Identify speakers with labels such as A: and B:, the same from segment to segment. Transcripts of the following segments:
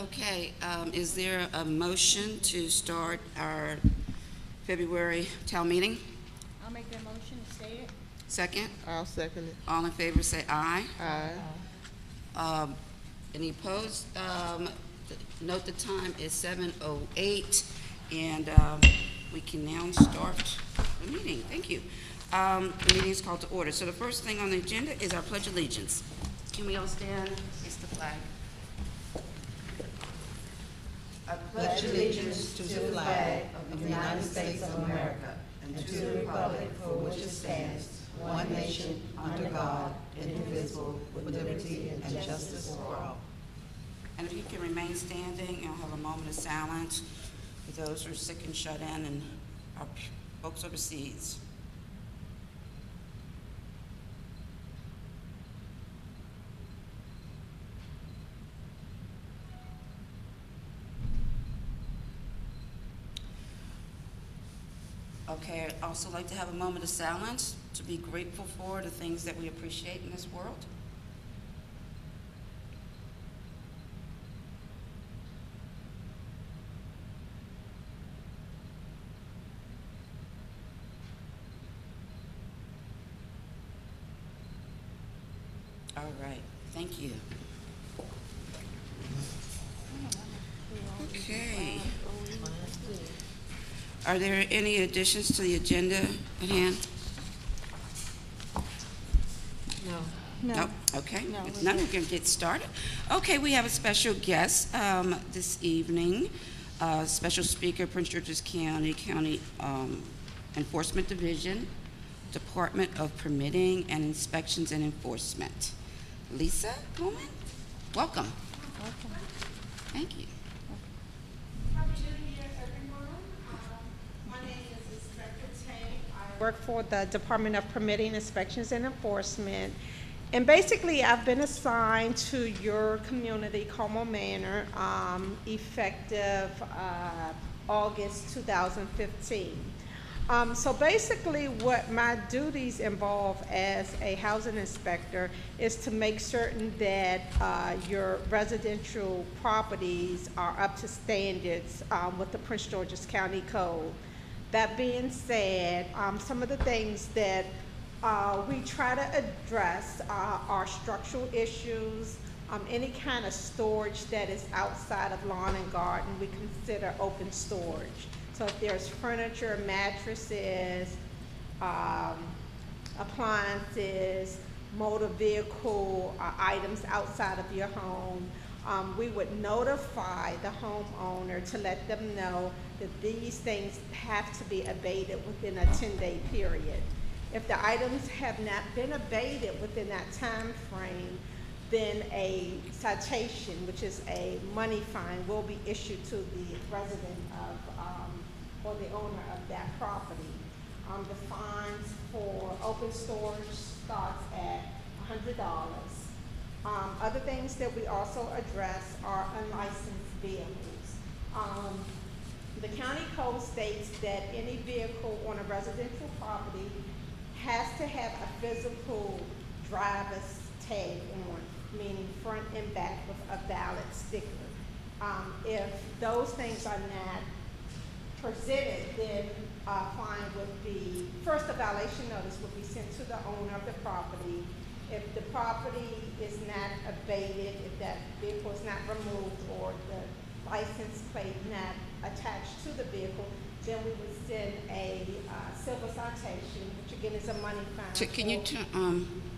A: Okay, is there a motion to start our February town meeting?
B: I'll make that motion to state it.
A: Second?
C: I'll second it.
A: All in favor say aye.
C: Aye.
A: Any opposed? Note the time is 7:08, and we can now start the meeting. Thank you. The meeting is called to order. So the first thing on the agenda is our Pledge of Allegiance. Can we all stand? It's the flag. I
D: pledge allegiance to the flag of the United States of America and to the republic for which it stands, one nation, under God, indivisible, with liberty and justice for all.
A: And if you can remain standing, I'll have a moment of silence for those who are sick and shut in and our folks overseas. Okay, I'd also like to have a moment of silence to be grateful for the things that we appreciate in this world. All right, thank you. Okay. Are there any additions to the agenda at hand?
C: No.
A: Nope. Okay.
B: No,
A: If
B: we're
A: none, we're going to get started. Okay, we have a special guest this evening. Special speaker, Prince George's County Enforcement Division, Department of Permitting and Inspections and Enforcement. Lisa Coleman, welcome.
B: Welcome.
A: Thank you.
E: Happy New Year, everyone. My name is Inspector Tank. I work for the Department of Permitting, Inspections, and Enforcement. And basically, I've been assigned to your community, Colmar Manor, effective August 2015. So basically, what my duties involve as a housing inspector is to make certain that your residential properties are up to standards with the Prince George's County Code. That being said, some of the things that we try to address are structural issues, any kind of storage that is outside of lawn and garden, we consider open storage. So if there's furniture, mattresses, appliances, motor vehicle items outside of your home, we would notify the homeowner to let them know that these things have to be abated within a 10-day period. If the items have not been abated within that time frame, then a citation, which is a money fine, will be issued to the resident of or the owner of that property. The fines for open storage starts at $100. Other things that we also address are unlicensed vehicles. The county code states that any vehicle on a residential property has to have a physical driver's tag on, meaning front and back with a valid sticker. If those things are not presented, then a fine would be, first a violation notice would be sent to the owner of the property. If the property is not abated, if that vehicle is not removed or the license plate not attached to the vehicle, then we would send a civil citation, which again is a money fine.
A: Can you turn,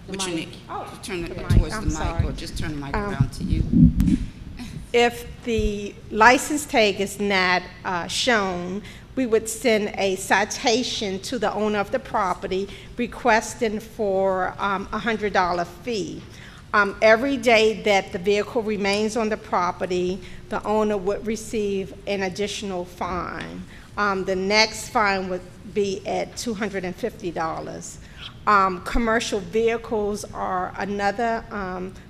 A: what's your
E: mic.
A: name?
E: Oh,
A: Just turn it
E: the mic.
A: towards
E: I'm
A: the mic,
E: sorry.
A: or just turn the mic around to you.
E: If the license tag is not shown, we would send a citation to the owner of the property requesting for a $100 fee. Every day that the vehicle remains on the property, the owner would receive an additional fine. The next fine would be at $250. Commercial vehicles are another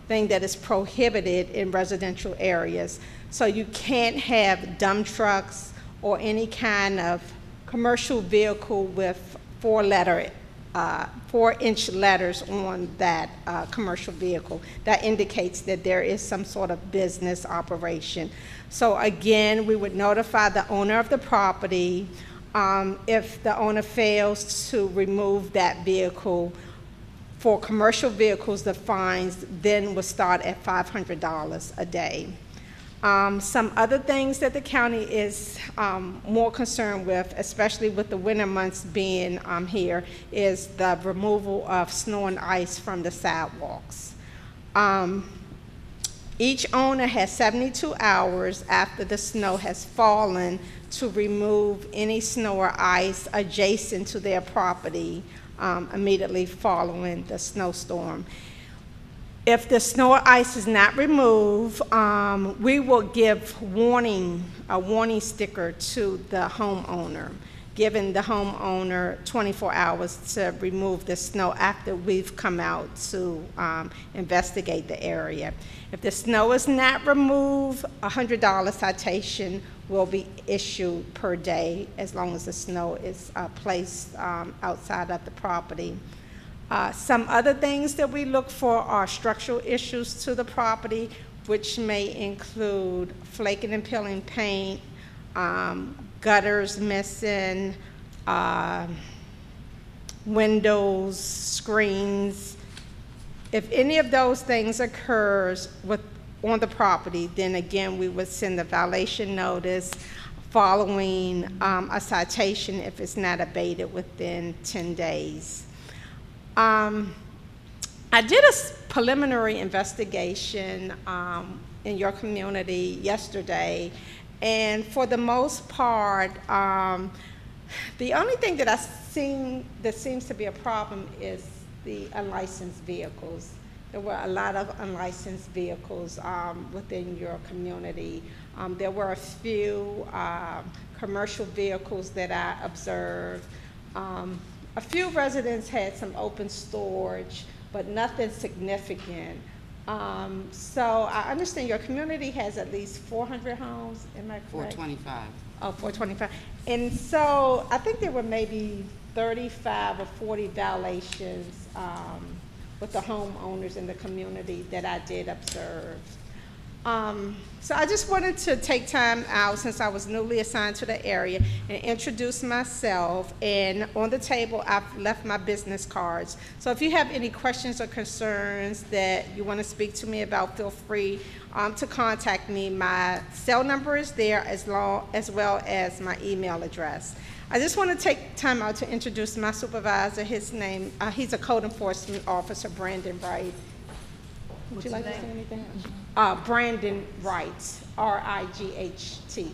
E: thing that is prohibited in residential areas. So you can't have dump trucks or any kind of commercial vehicle with four-letter 4-inch letters on that commercial vehicle. That indicates that there is some sort of business operation. So again, we would notify the owner of the property. If the owner fails to remove that vehicle, for commercial vehicles, the fines then will start at $500 a day. Some other things that the county is more concerned with, especially with the winter months being here, is the removal of snow and ice from the sidewalks. Each owner has 72 hours after the snow has fallen to remove any snow or ice adjacent to their property immediately following the snowstorm. If the snow or ice is not removed, we will give a warning sticker to the homeowner, giving the homeowner 24 hours to remove the snow after we've come out to investigate the area. If the snow is not removed, a $100 citation will be issued per day as long as the snow is placed outside of the property. Some other things that we look for are structural issues to the property, which may include flaking and peeling paint, gutters missing, windows, screens. If any of those things occurs on the property, then again, we would send a violation notice following a citation if it's not abated within 10 days. I did a preliminary investigation in your community yesterday, and for the most part, the only thing that that seems to be a problem is the unlicensed vehicles. There were a lot of unlicensed vehicles within your community. There were a few commercial vehicles that I observed. A few residents had some open storage, but nothing significant. So I understand your community has at least 400 homes, am I correct?
A: 425.
E: Oh, 425. And so I think there were maybe 35 or 40 violations with the homeowners in the community that I did observe. So I just wanted to take time out, since I was newly assigned to the area, and introduce myself. And on the table, I've left my business cards. So if you have any questions or concerns that you want to speak to me about, feel free to contact me. My cell number is there, as well as my email address. I just want to take time out to introduce my supervisor. His name, he's a code enforcement officer, Brandon Wright. Would you like to say anything? Brandon Wright, R-I-G-H-T. Did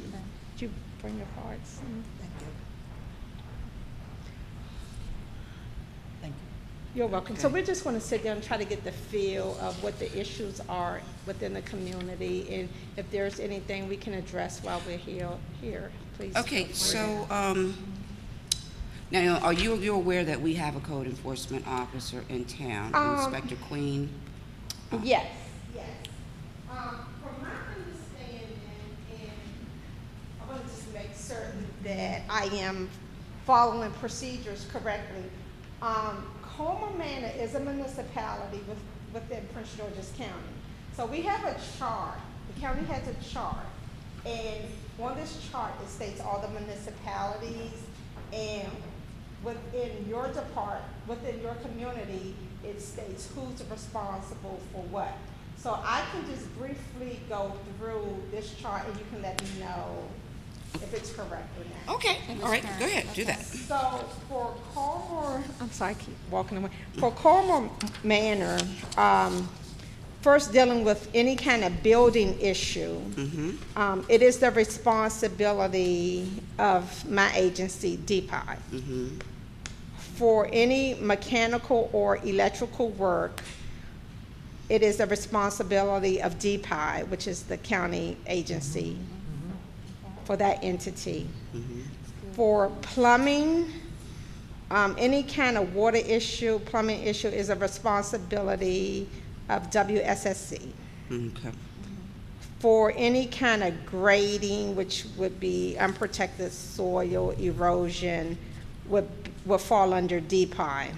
E: you bring your cards?
D: Thank you. Thank you.
E: You're welcome. So we're just going to sit down and try to get the feel of what the issues are within the community, and if there's anything we can address while we're here, please.
A: Okay, so now are you aware that we have a code enforcement officer in town, Inspector Queen?
E: Yes. From my understanding, and I want to just make certain that I am following procedures correctly. Colmar Manor is a municipality within Prince George's County. So we have a chart. The county has a chart, and on this chart it states all the municipalities, and within your within your community, it states who's responsible for what. So I can just briefly go through this chart, and you can let me know if it's correct or not.
A: Okay, all right, go ahead, do that.
E: So for Colmar, I'm sorry, I keep walking away. For Colmar Manor, first dealing with any kind of building issue, it is the responsibility of my agency, DPI. For any mechanical or electrical work, it is the responsibility of DPI, which is the county agency for that entity. For plumbing, any kind of water issue, plumbing issue is a responsibility of WSSC.
A: Okay.
E: For any kind of grading, which would be unprotected soil erosion, would fall under DPI.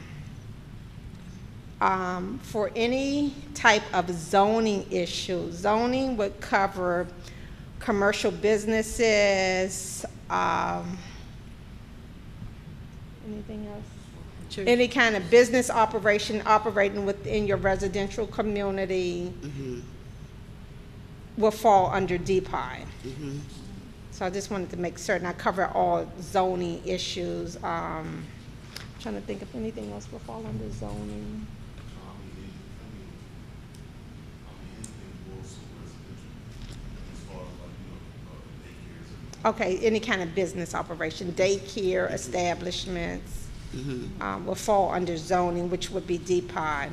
E: For any type of zoning issue, zoning would cover commercial businesses, anything else?
C: Church.
E: Any kind of business operation operating within your residential community will fall under DPI. So I just wanted to make certain I cover all zoning issues. Trying to think if anything else will fall under zoning. Okay, any kind of business operation, daycare establishments will fall under zoning, which would be DPI.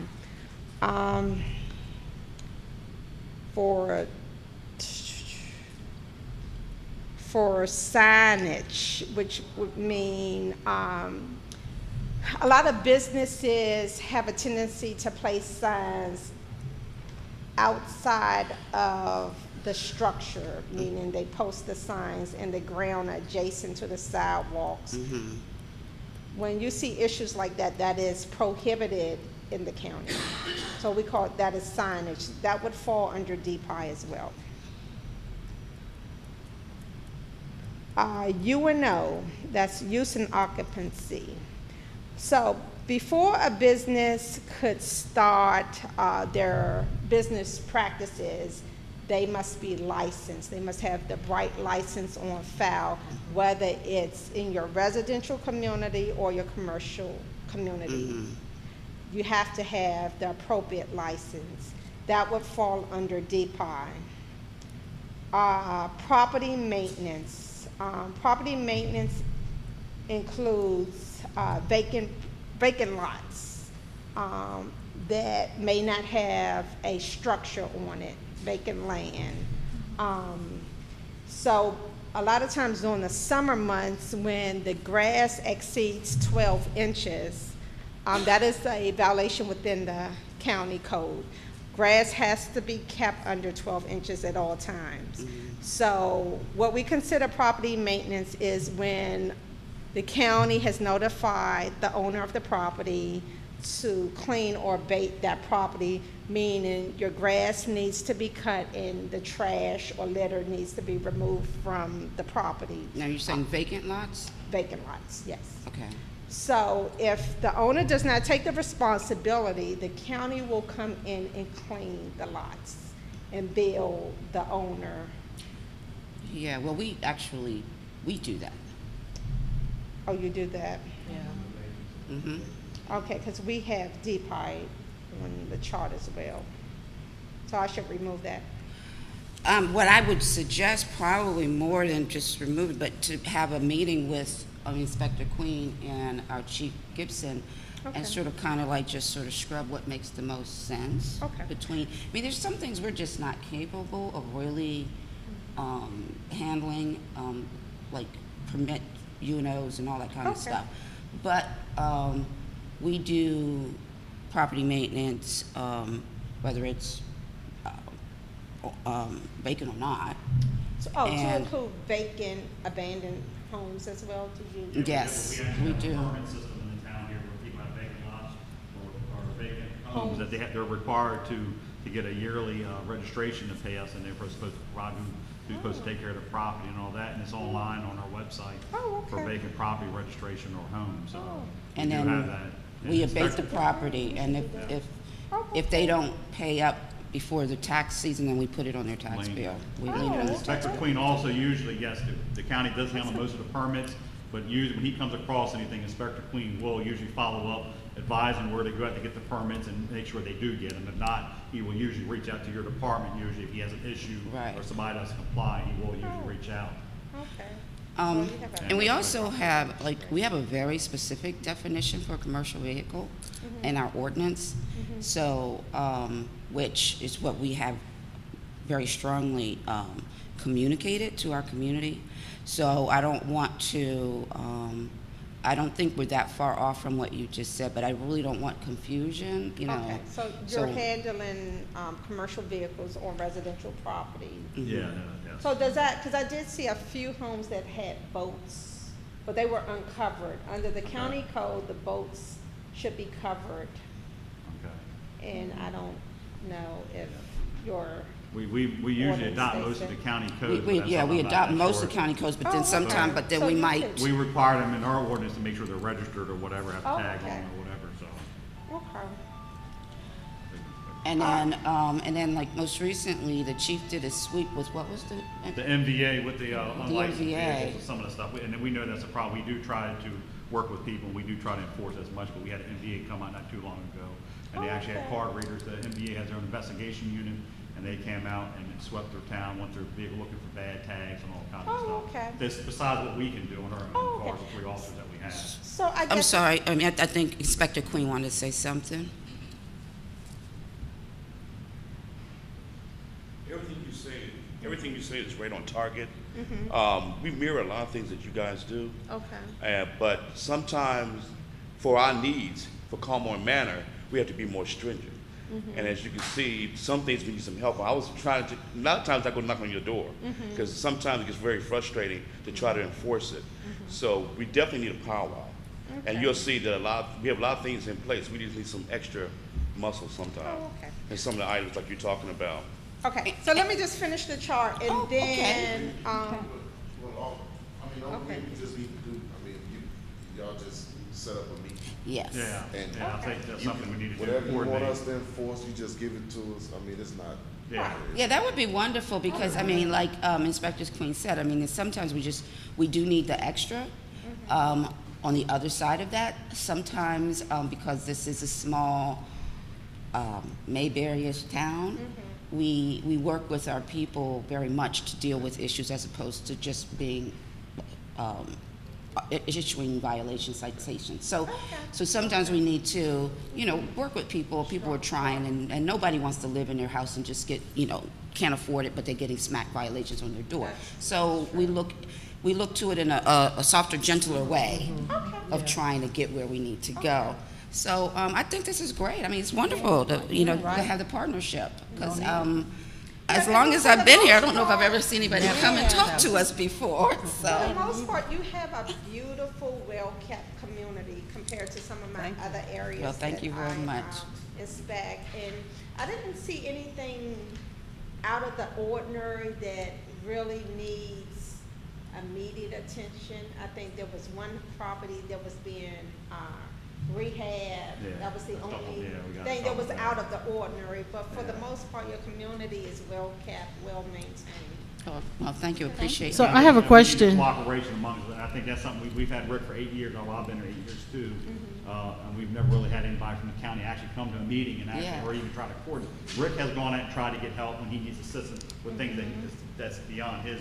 E: For signage, which would mean a lot of businesses have a tendency to place signs outside of the structure, meaning they post the signs in the ground adjacent to the sidewalks. When you see issues like that, that is prohibited in the county. So we call it, that is signage. That would fall under DPI as well. UNO, that's use and occupancy. So before a business could start their business practices, they must be licensed. They must have the right license on file, whether it's in your residential community or your commercial community. You have to have the appropriate license. That would fall under DPI. Property maintenance. Property maintenance includes vacant lots that may not have a structure on it, vacant land. So a lot of times during the summer months when the grass exceeds 12 inches, that is a violation within the county code. Grass has to be kept under 12 inches at all times. So what we consider property maintenance is when the county has notified the owner of the property to clean or abate that property, meaning your grass needs to be cut and the trash or litter needs to be removed from the property.
A: Now, you're saying vacant lots?
E: Vacant lots, yes.
A: Okay.
E: So if the owner does not take the responsibility, the county will come in and clean the lots and bill the owner.
A: Yeah, well, we do that.
E: Oh, you do that?
C: Yeah.
E: Okay, because we have DPI on the chart as well. So I should remove that.
A: What I would suggest, probably more than just remove it, but to have a meeting with Inspector Queen and our Chief Gibson,
E: Okay.
A: and sort of kind of like just sort of scrub what makes the most sense
E: Okay.
A: between. I mean, there's some things we're just not capable of really handling, like permit UNOs and all that kind of
E: Okay.
A: stuff. But we do property maintenance, whether it's vacant or not.
E: So, to
A: And-
E: include vacant, abandoned homes as well, did you?
A: Yes, we
F: actually
A: do.
F: have a permit system in the town here where people have vacant lots or vacant homes that they're required to get a yearly registration to pay us, and they're supposed to provide who's supposed to take care of the property and all that, and it's online on our website
E: Oh,
F: for
E: okay.
F: vacant property registration or home, so we
A: And
F: do
A: then
F: have that.
A: we
F: And
A: abate the
F: Inspector-
A: property, and if they don't pay up before the tax season, then we put it on their tax
F: Lien.
A: bill. We lean it on the tax
F: Inspector
A: bill.
F: Queen also usually, yes, the county does handle most of the permits, but usually when he comes across anything, Inspector Queen will usually follow up, advising where to go out to get the permits and make sure they do get them. If not, he will usually reach out to your department, usually if he has an issue
A: Right.
F: or somebody doesn't comply, he will usually reach out.
E: Okay.
A: Um,
E: So you have a-
A: And we also have, we have a very specific definition for a commercial vehicle in our ordinance. So, which is what we have very strongly communicated to our community. So I don't want to, I don't think we're that far off from what you just said, but I really don't want confusion, you know.
E: Okay, so you're handling commercial vehicles on residential property.
F: Yeah,
E: So does that, because I did see a few homes that had boats, but they were uncovered. Under the county code, the boats should be covered.
F: Okay.
E: and I don't know if your,
F: We usually
E: Ordinance
F: adopt
E: states
F: most of the
E: that.
F: county codes. but that's
A: Yeah,
F: something
A: we
F: I'm not
A: adopt
F: that
A: most
F: sure.
A: of county codes, but
E: Oh,
A: then
E: okay.
A: sometime, but then
E: So
A: we
E: you
A: might,
E: could-
F: We require them in our ordinance to make sure they're registered or whatever, have
E: Oh,
F: a tag on
E: okay.
F: them or whatever, so.
E: okay.
A: and then like most recently, the chief did a sweep with, what was
F: The MVA with the unlicensed
A: MVA.
F: vehicles and some of the stuff, and then we know that's a problem. We do try to work with people, and we do try to enforce as much, but we had an MVA come out not too long ago, and they actually had
E: Okay.
F: card readers. The MVA has their own investigation unit, and they came out and swept their town, went through the vehicle looking for bad tags and all kinds of
E: Oh,
F: stuff.
E: okay.
F: This, besides what we can do on our own
E: Oh, okay.
F: cars, the 3 officers that we have.
E: So I guess.
A: I'm sorry, I mean, I think Inspector Queen wanted to say something.
G: Everything you say is right on target. We mirror a lot of things that you guys do.
E: Okay.
G: But sometimes, for our needs, for Colmar Manor, we have to be more stringent. And as you can see, some things we need some help. I was trying to, a lot of times I go knock on your door, because sometimes it gets very frustrating to try to enforce it. So we definitely need a powwow. And
E: Okay.
G: you'll see that we have a lot of things in place. We just need some extra muscle sometimes.
E: Oh, okay.
G: And some of the items like you're talking about.
E: Okay, so let me just finish the chart and
A: Oh, okay.
E: then,
H: Well, all
E: Okay.
H: we just need to do, y'all just set up a meeting.
A: Yes.
F: Yeah,
E: Okay.
F: I think that's something we need to do.
H: Whatever you want
F: coordinate.
H: us to enforce, you just give it to us. It's not.
F: Yeah.
A: Yeah, that would be wonderful, because, I mean, like Inspector Queen said, I mean, sometimes we do need the extra. On the other side of that, sometimes, because this is a small Mayberry-ish town, we work with our people very much to deal with issues as opposed to just being issuing violation citations. So sometimes we need to, work with people. People are trying, and nobody wants to live in their house and just get, can't afford it, but they're getting smack violations on their door. So we look to it in a softer, gentler way of trying to get where we need to go. So I think this is great. I mean, it's wonderful to, to have the partnership, because as long as I've been here, I don't know if I've ever seen anybody come and talk to us before.
E: for the
A: So
E: most part, you have a beautiful, well-kept community compared to some of my other areas.
A: Well, thank you very
E: that I,
A: much.
E: Inspect, and I didn't see anything out of the ordinary that really needs immediate attention. I think there was one property that was being rehab.
F: Yeah.
E: That was the
F: That's all-
E: only
F: yeah, we got
E: thing that was
F: something
E: out
F: there.
E: of the ordinary, but for the
F: Yeah.
E: most part, your community is well-kept, well-maintained.
A: well, thank you. Appreciate
C: So
A: it.
C: I have a
F: We need
C: question.
F: Cooperation among us. I think that's something we've had Rick for 8 years. I've been here 8 years too. And we've never really had anybody from the county actually come to a meeting and
A: Yeah.
F: or even try to coordinate. Rick has gone out and tried to get help when he needs assistance with things that's beyond his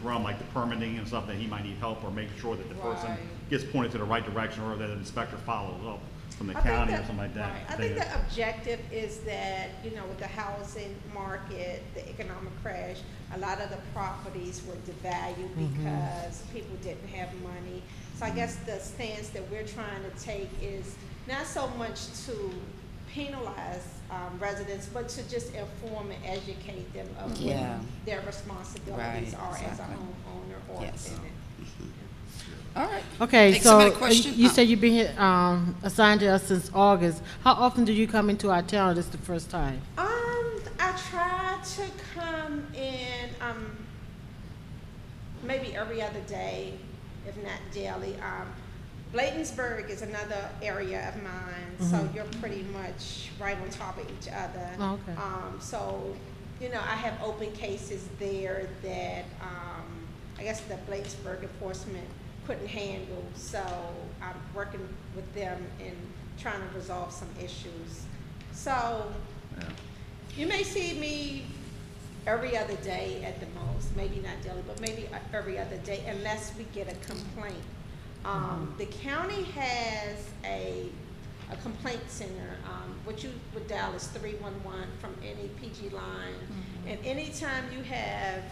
F: realm, like the permitting and stuff that he might need help, or make sure that the person
E: Right.
F: gets pointed to the right direction, or that the inspector follows up from the
E: I think
F: county or
E: that-
F: something like that.
E: right. I think the objective is that, with the housing market, the economic crash, a lot of the properties were devalued because people didn't have money. So I guess the stance that we're trying to take is not so much to penalize residents, but to just inform and educate them of
A: Yeah.
E: what their responsibilities
A: Right,
E: are as a
A: exactly.
E: homeowner or a
A: Yes.
E: tenant.
A: All right.
C: Okay,
A: Thanks. Somebody
C: so
A: question?
C: you said you've been here, assigned to us since August. How often do you come into our town? This is the first time?
E: I try to come in, maybe every other day, if not daily. Bladensburg is another area of mine, so you're pretty much right on top of each other.
C: Oh, okay.
E: So, I have open cases there that, I guess the Bladensburg enforcement couldn't handle, so I'm working with them in trying to resolve some issues. So,
F: Yeah.
E: you may see me every other day at the most, maybe not daily, but maybe every other day, unless we get a complaint. The county has a complaint center, what you would dial is 311 from any PG line. And anytime you have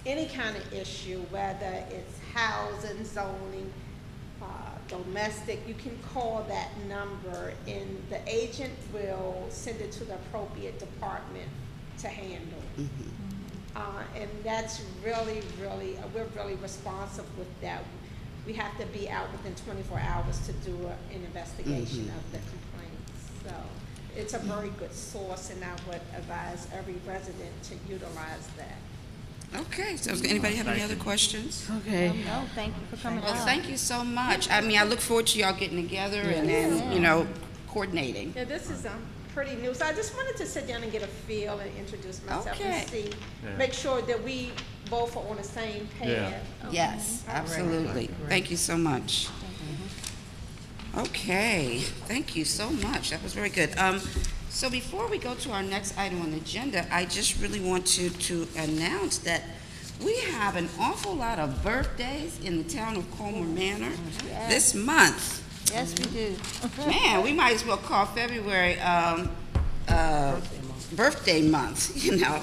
E: any kind of issue, whether it's housing, zoning, domestic, you can call that number and the agent will send it to the appropriate department to handle. And that's really, we're really responsive with that. We have to be out within 24 hours to do an investigation of the complaints. So it's a very good source, and I would advise every resident to utilize that.
A: Okay, so does anybody have any other questions?
C: Okay.
B: No, thank you for coming
A: Well,
B: out.
A: thank you so much. I mean, I look forward to y'all getting together and then, you know, coordinating.
E: Yeah, this is pretty new, so I just wanted to sit down and get a feel and introduce myself
A: Okay.
E: and see,
F: Yeah.
E: make sure that we both are on the same
F: Yeah.
E: path.
A: Yes, absolutely. Thank you so much. Okay, thank you so much. That was very good. So before we go to our next item on the agenda, I just really want to announce that we have an awful lot of birthdays in the town of Colmar Manor this month.
B: Yes, we do.
A: Man, we might as well call February birthday month, you know.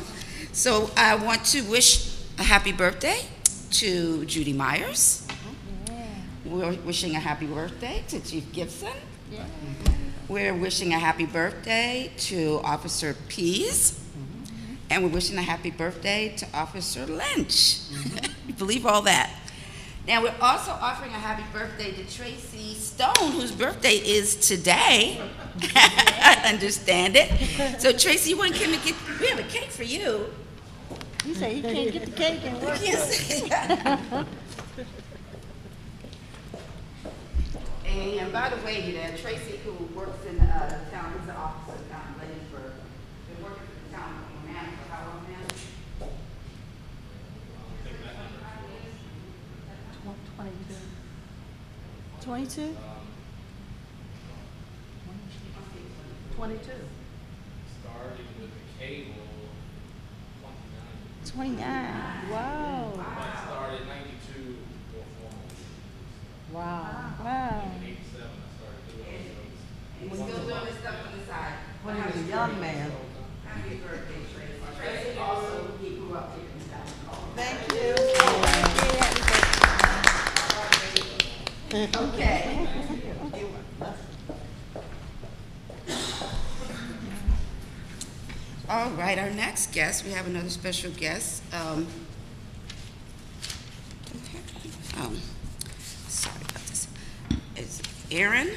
A: So I want to wish a happy birthday to Judy Myers. We're wishing a happy birthday to Chief Gibson.
B: Yeah.
A: We're wishing a happy birthday to Officer Pease. And we're wishing a happy birthday to Officer Lynch. You believe all that? Now, we're also offering a happy birthday to Tracy Stone, whose birthday is today. I understand it. So, Tracy, you want to come and we have a cake for you.
B: You say you can't get the cake and work.
A: Yes. And by the way, Tracy, who works in the town, is the officer down in Ladiesburg, been working for the town of Manor for how long now?
B: 22? 22.
I: Starting with the cable,
B: 29. Wow.
I: I started 92 or 4 months.
C: Wow.
B: Wow.
I: In 87, I started doing it.
A: And we're still doing this stuff on the side.
D: When he was a young man.
A: Happy birthday, Tracy. Tracy also, he grew up here in town.
D: Thank you.
A: Okay. All right, our next guest, we have another special guest. Sorry about this. It's Aaron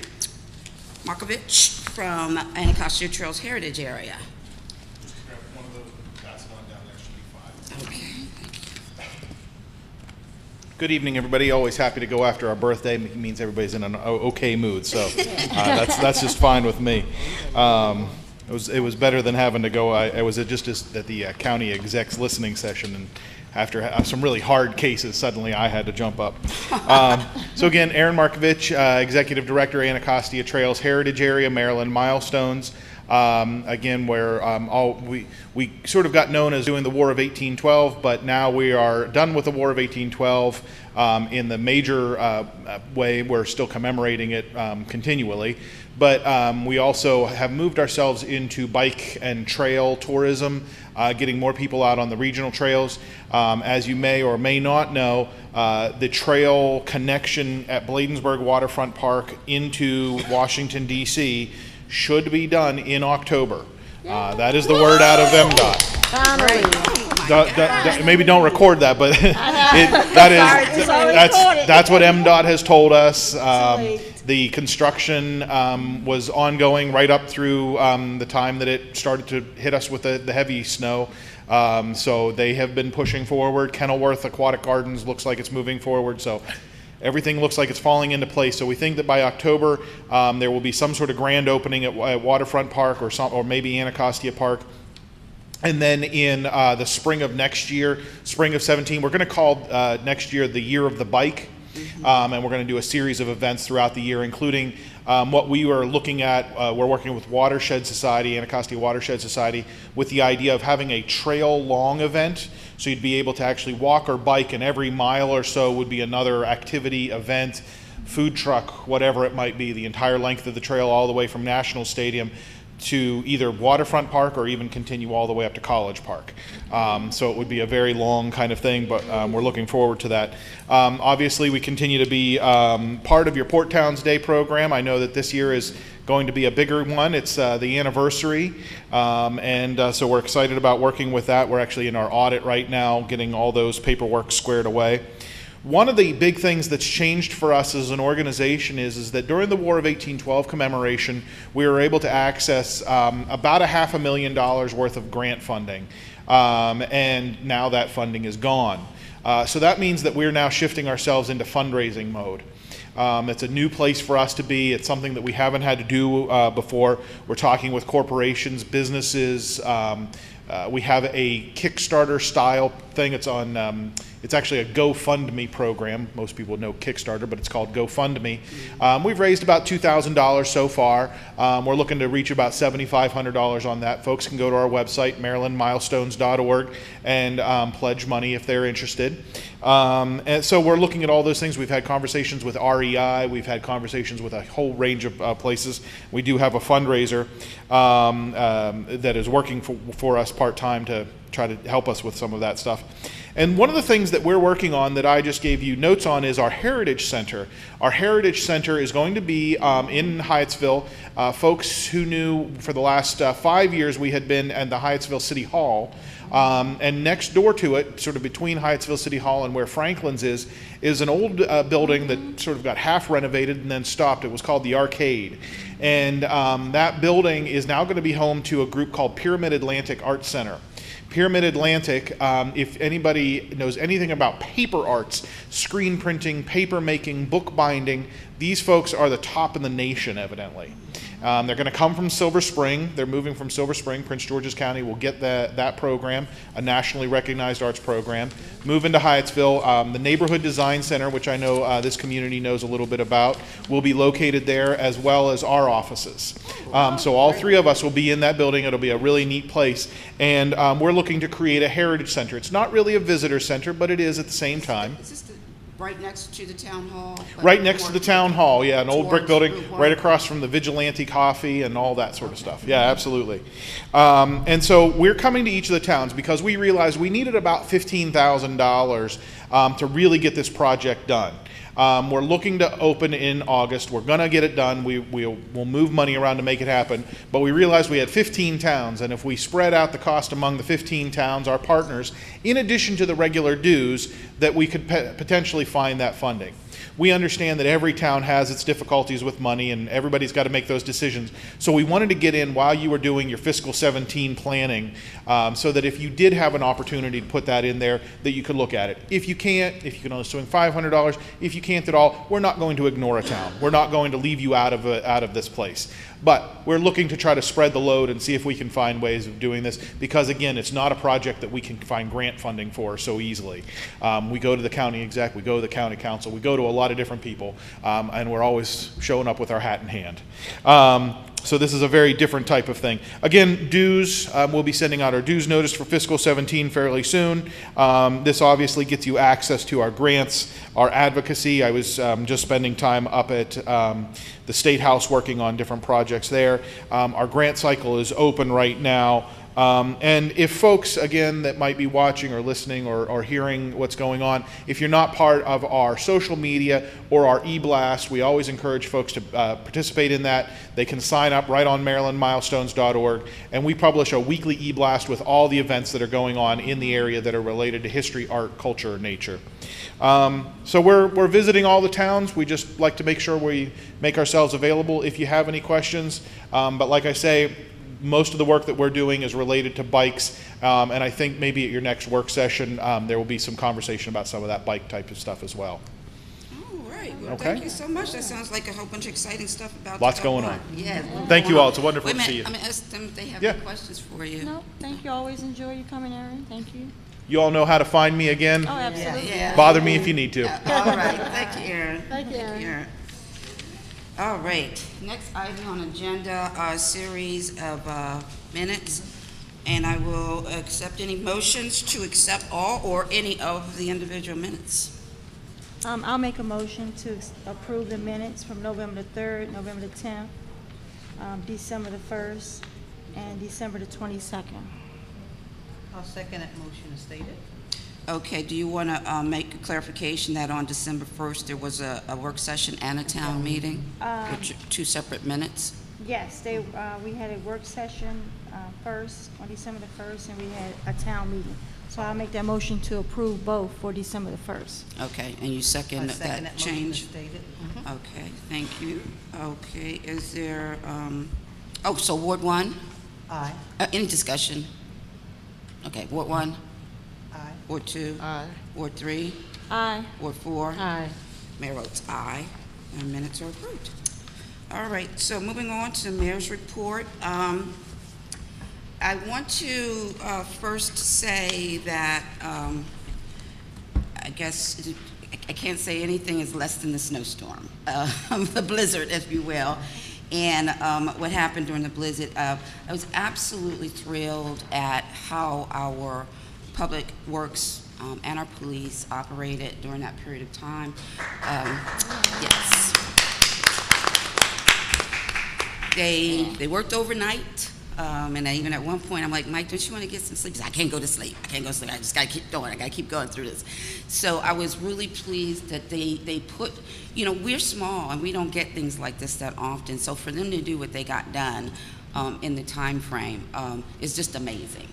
A: Markovich from Anacostia Trails Heritage Area.
H: Just grab one of those, pass it on down there, should be fine.
A: Okay.
J: Good evening, everybody. Always happy to go after our birthday. It means everybody's in an okay mood, so that's just fine with me. It was better than having to go. I was just at the county execs listening session, and after some really hard cases, suddenly I had to jump up. So again, Aaron Markovich, Executive Director, Anacostia Trails Heritage Area, Maryland Milestones. Again, where we sort of got known as doing the War of 1812, but now we are done with the War of 1812 in the major way. We're still commemorating it continually, but we also have moved ourselves into bike and trail tourism, getting more people out on the regional trails. As you may or may not know, the trail connection at Bladensburg Waterfront Park into Washington, D.C. should be done in October. That is the word out of MDOT. Maybe don't record that, but that's what MDOT has told us. The construction was ongoing right up through the time that it started to hit us with the heavy snow. So they have been pushing forward. Kenilworth Aquatic Gardens looks like it's moving forward. So everything looks like it's falling into place. So we think that by October there will be some sort of grand opening at Waterfront Park or maybe Anacostia Park. And then in the spring of next year, spring of 17, we're going to call next year the Year of the Bike. And we're going to do a series of events throughout the year, including what we were looking at. We're working with Watershed Society, Anacostia Watershed Society, with the idea of having a trail long event. So you'd be able to actually walk or bike, and every mile or so would be another activity, event, food truck, whatever it might be, the entire length of the trail all the way from National Stadium to either Waterfront Park or even continue all the way up to College Park. So it would be a very long kind of thing, but we're looking forward to that. Obviously, we continue to be part of your Port Towns Day program. I know that this year is going to be a bigger one. It's the anniversary, and so we're excited about working with that. We're actually in our audit right now, getting all those paperwork squared away. One of the big things that's changed for us as an organization is that during the War of 1812 commemoration, we were able to access about $500,000 worth of grant funding, and now that funding is gone. So that means that we're now shifting ourselves into fundraising mode. It's a new place for us to be. It's something that we haven't had to do before. We're talking with corporations, businesses. We have a Kickstarter style thing. It's on. It's actually a GoFundMe program. Most people know Kickstarter, but it's called GoFundMe. We've raised about $2,000 so far. We're looking to reach about $7,500 on that. Folks can go to our website, marylandmilestones.org, and pledge money if they're interested. And so we're looking at all those things. We've had conversations with REI. We've had conversations with a whole range of places. We do have a fundraiser that is working for us part-time to try to help us with some of that stuff. And one of the things that we're working on that I just gave you notes on is our Heritage Center. Our Heritage Center is going to be in Hyattsville. Folks who knew for the last 5 years we had been at the Hyattsville City Hall. And next door to it, sort of between Hyattsville City Hall and where Franklin's is an old building that sort of got half renovated and then stopped. It was called the Arcade. And that building is now going to be home to a group called Pyramid Atlantic Art Center. Pyramid Atlantic, if anybody knows anything about paper arts, screen printing, paper making, book binding, these folks are the top in the nation, evidently. They're going to come from Silver Spring. They're moving from Silver Spring. Prince George's County will get that program, a nationally recognized arts program. Move into Hyattsville. The Neighborhood Design Center, which I know this community knows a little bit about, will be located there, as well as our offices. So all three of us will be in that building. It'll be a really neat place. And we're looking to create a heritage center. It's not really a visitor center, but it is at the same time.
A: Is this right next to the town hall?
J: Right next to the town hall, yeah, an old brick building,
A: Route 1.
J: right across from the Vigilante Coffee and all that sort of stuff. Yeah, absolutely. And so we're coming to each of the towns because we realized we needed about $15,000 to really get this project done. We're looking to open in August. We're going to get it done. We'll move money around to make it happen. But we realized we had 15 towns, and if we spread out the cost among the 15 towns, our partners, in addition to the regular dues, that we could potentially find that funding. We understand that every town has its difficulties with money, and everybody's got to make those decisions. So we wanted to get in while you were doing your fiscal 17 planning, so that if you did have an opportunity to put that in there, that you could look at it. If you can't, if you can only swing $500, if you can't at all, we're not going to ignore a town. We're not going to leave you out of this place. But we're looking to try to spread the load and see if we can find ways of doing this, because again, it's not a project that we can find grant funding for so easily. We go to the county exec, we go to the county council, we go to a lot of different people, and we're always showing up with our hat in hand. So this is a very different type of thing. Again, dues, we'll be sending out our dues notice for fiscal 17 fairly soon. This obviously gets you access to our grants, our advocacy. I was just spending time up at the State House working on different projects there. Our grant cycle is open right now. And if folks, again, that might be watching or listening or hearing what's going on, if you're not part of our social media or our e-blast, we always encourage folks to participate in that. They can sign up right on marylandmilestones.org, and we publish a weekly e-blast with all the events that are going on in the area that are related to history, art, culture, and nature. So we're visiting all the towns. We just like to make sure we make ourselves available if you have any questions. But like I say, most of the work that we're doing is related to bikes, and I think maybe at your next work session there will be some conversation about some of that bike type of stuff as well.
A: All right. Well,
J: Okay.
A: thank you so much. That sounds like a whole bunch of exciting stuff about
J: Lots
A: to go
J: going on.
A: Yeah.
J: Thank you all. It's wonderful
A: Wait a
J: to see
A: minute.
J: you.
A: I'm going to ask them if they have
J: Yeah.
A: any questions for you.
B: No, thank you. Always enjoy you coming, Erin. Thank you.
J: You all know how to find me again.
B: Oh, absolutely.
A: Yeah.
J: Bother me if you need to.
A: All right. Thank you, Erin.
B: Thank you, Erin.
A: All right. Next item on agenda are a series of minutes, and I will accept any motions to accept all or any of the individual minutes.
B: I'll make a motion to approve the minutes from November the 3rd, November the 10th, December the 1st, and December the 22nd.
D: I'll second that motion as stated.
A: Okay, do you want to make a clarification that on December 1st, there was a work session and a town meeting? Which are two separate minutes?
B: Yes, we had a work session first, on December the 1st, and we had a town meeting So I'll make that motion to approve both for December the 1st.
A: Okay, and you second
D: I second
A: that
D: motion as
A: change?
D: stated.
A: Okay, thank you. Okay, is there, oh, so Ward 1?
D: Aye.
A: Any discussion? Okay, Ward 1,
D: Aye.
A: Ward 2,
C: Aye.
A: Ward 3,
B: Aye.
A: Ward 4.
C: Aye.
A: Mayor votes aye, and minutes are approved. All right, so moving on to the mayor's report. I want to first say that I guess I can't say anything is less than the snowstorm, the blizzard, if you will. And what happened during the blizzard, I was absolutely thrilled at how our public works and our police operated during that period of time. Yes. They worked overnight, and even at one point I'm like, Mike, don't you want to get some sleep? He said, I can't go to sleep. I can't go to sleep. I just got to keep going. I got to keep going through this. So I was really pleased that they put, you know, we're small and we don't get things like this that often. So for them to do what they got done in the time frame is just amazing.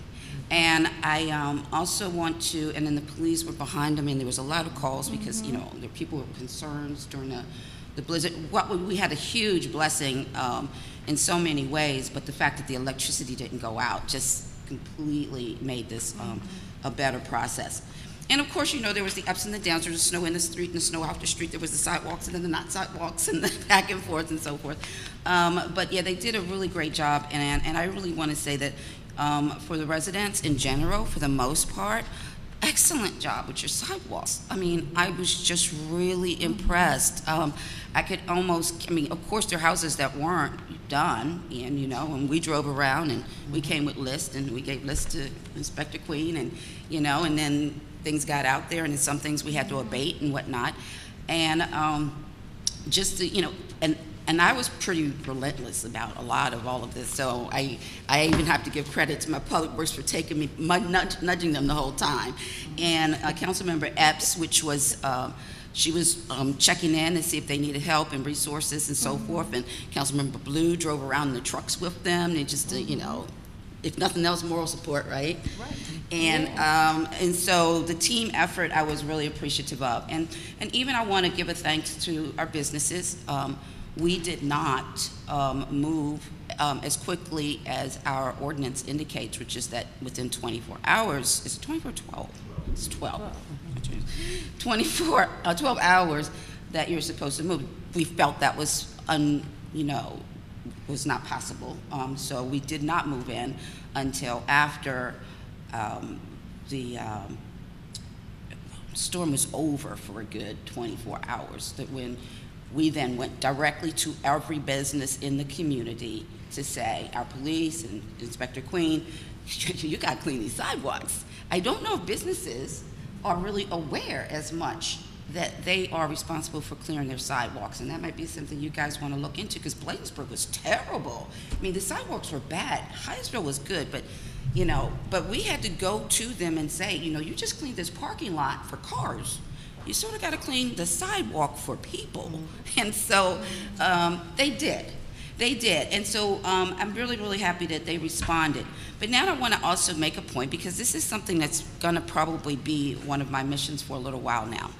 A: And I also want to, and then the police were behind them, and there was a lot of calls because, you know, there people were concerns during the blizzard. We had a huge blessing in so many ways, but the fact that the electricity didn't go out just completely made this a better process. And of course, you know, there was the ups and the downs. There was the snow in the street and the snow off the street. There was the sidewalks and then the not sidewalks and the back and forth and so forth. But yeah, they did a really great job, and I really want to say that for the residents in general, for the most part, excellent job with your sidewalks. I mean, I was just really impressed. I could almost, I mean, of course, there are houses that weren't done, and you know, and we drove around and we came with lists and we gave lists to Inspector Queen, and you know, and then things got out there, and then some things we had to abate and whatnot, and just to, you know, and I was pretty relentless about a lot of all of this, so I even have to give credit to my public works for taking me, nudging them the whole time. And Councilmember Epps, which was, she was checking in to see if they needed help and resources and so forth, and Councilmember Blue drove around in the trucks with them, and just to, you know, if nothing else, moral support, right? Right. And so the team effort I was really appreciative of. And even I want to give a thanks to our businesses. We did not move as quickly as our ordinance indicates, which is that within 24 hours, is it 24 or 12? It's 12. 12 hours that you're supposed to move. We felt that was, you know, was not possible. So we did not move in until after the storm was over for a good 24 hours. That when we then went directly to every business in the community to say, our police and Inspector Queen, you got to clean these sidewalks. I don't know if businesses are really aware as much that they are responsible for clearing their sidewalks, and that might be something you guys want to look into, because Bladensburg was terrible. I mean, the sidewalks were bad. Hyattsville was good, but you know, but we had to go to them and say, you know, you just cleaned this parking lot for cars. You sort of got to clean the sidewalk for people. And so they did. They did. And so I'm really, really happy that they responded. But now I want to also make a point, because this is something that's going to probably be one of my missions for a little while now.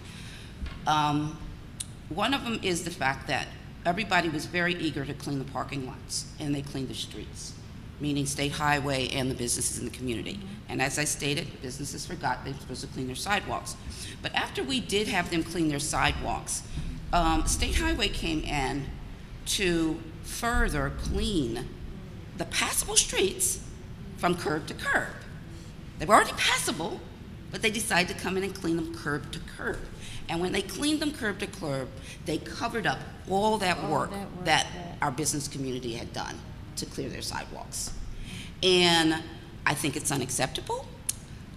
A: One of them is the fact that everybody was very eager to clean the parking lots, and they cleaned the streets, meaning State Highway and the businesses in the community. And as I stated, businesses forgot they were supposed to clean their sidewalks. But after we did have them clean their sidewalks, State Highway came in to further clean the passable streets from curb to curb. They were already passable, but they decided to come in and clean them curb to curb. And when they cleaned them curb to curb, they covered up all that work that our business community had done to clear their sidewalks. And I think it's unacceptable.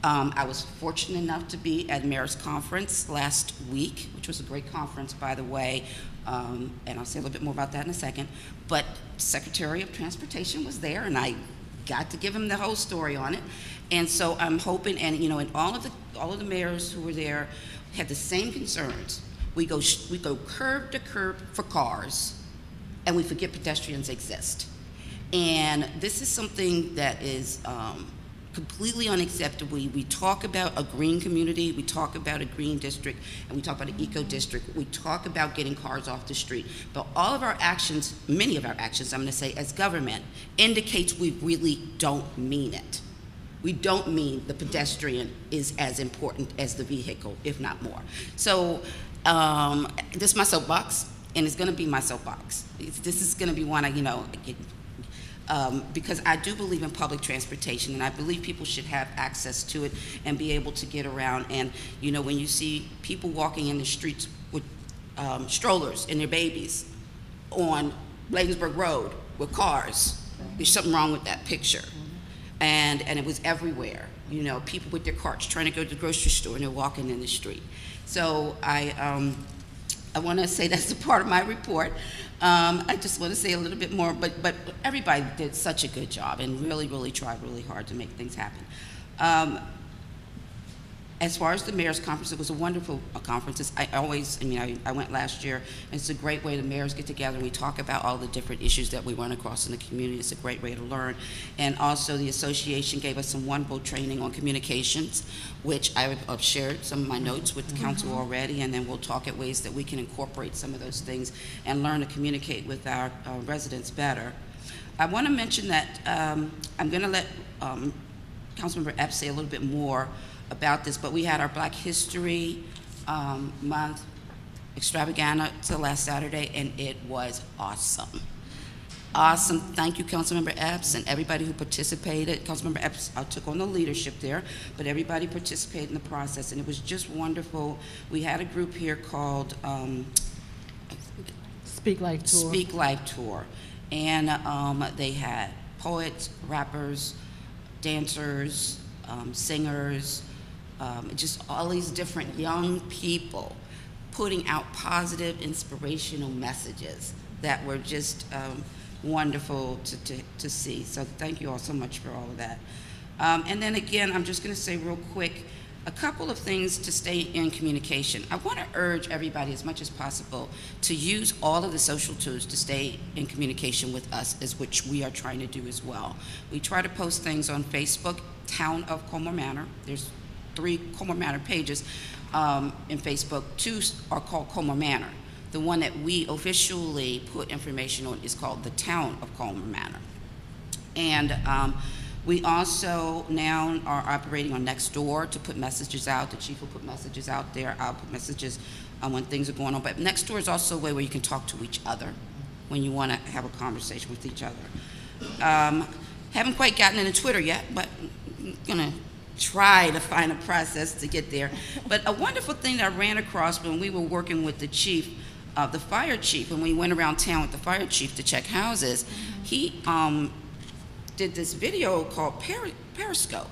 A: I was fortunate enough to be at Mayor's Conference last week, which was a great conference, by the way, and I'll say a little bit more about that in a second. But Secretary of Transportation was there, and I got to give him the whole story on it. And so I'm hoping, and you know, and all of the mayors who were there had the same concerns. We go curb to curb for cars, and we forget pedestrians exist. And this is something that is completely unacceptable. We talk about a green community, we talk about a green district, and we talk about an eco district. We talk about getting cars off the street. But all of our actions, many of our actions, I'm going to say, as government, indicates we really don't mean it. We don't mean the pedestrian is as important as the vehicle, if not more. So this is my soapbox, and it's going to be my soapbox. This is going to be one because I do believe in public transportation, and I believe people should have access to it and be able to get around. And when you see people walking in the streets with strollers and their babies on Bladensburg Road with cars, there's something wrong with that picture. And it was everywhere. People with their carts trying to go to the grocery store and they're walking in the street. So I want to say that's a part of my report. I just want to say a little bit more, but everybody did such a good job and really, really tried really hard to make things happen. As far as the mayor's conference, it was a wonderful conference. I went last year, and it's a great way the mayors get together and we talk about all the different issues that we run across in the community. It's a great way to learn. And also the association gave us some wonderful training on communications, which I've shared some of my notes with the council already, and then we'll talk at ways that we can incorporate some of those things and learn to communicate with our residents better. I want to mention that I'm going to let Councilmember Epps say a little bit more about this, but we had our Black History Month extravaganza last Saturday, and it was awesome. Awesome. Thank you, Councilmember Epps, and everybody who participated. Councilmember Epps took on the leadership there, but everybody participated in the process, and it was just wonderful. We had a group here called
C: Speak Life Tour.
A: Speak Life Tour, and they had poets, rappers, dancers, singers, just all these different young people putting out positive, inspirational messages that were just wonderful to see. So thank you all so much for all of that. And then again, I'm just going to say real quick, a couple of things to stay in communication. I want to urge everybody as much as possible to use all of the social tools to stay in communication with us, as which we are trying to do as well. We try to post things on Facebook, Town of Colmar Manor. There's 3 Colmar Manor pages in Facebook. 2 are called Colmar Manor. The one that we officially put information on is called the Town of Colmar Manor. And we also now are operating on Nextdoor to put messages out. The chief will put messages out there. I'll put messages when things are going on. But Nextdoor is also a way where you can talk to each other when you want to have a conversation with each other. Haven't quite gotten into Twitter yet, but I'm going to try to find a process to get there. But a wonderful thing that I ran across when we were working with the chief, the fire chief, when we went around town with the fire chief to check houses, he did this video called Periscope.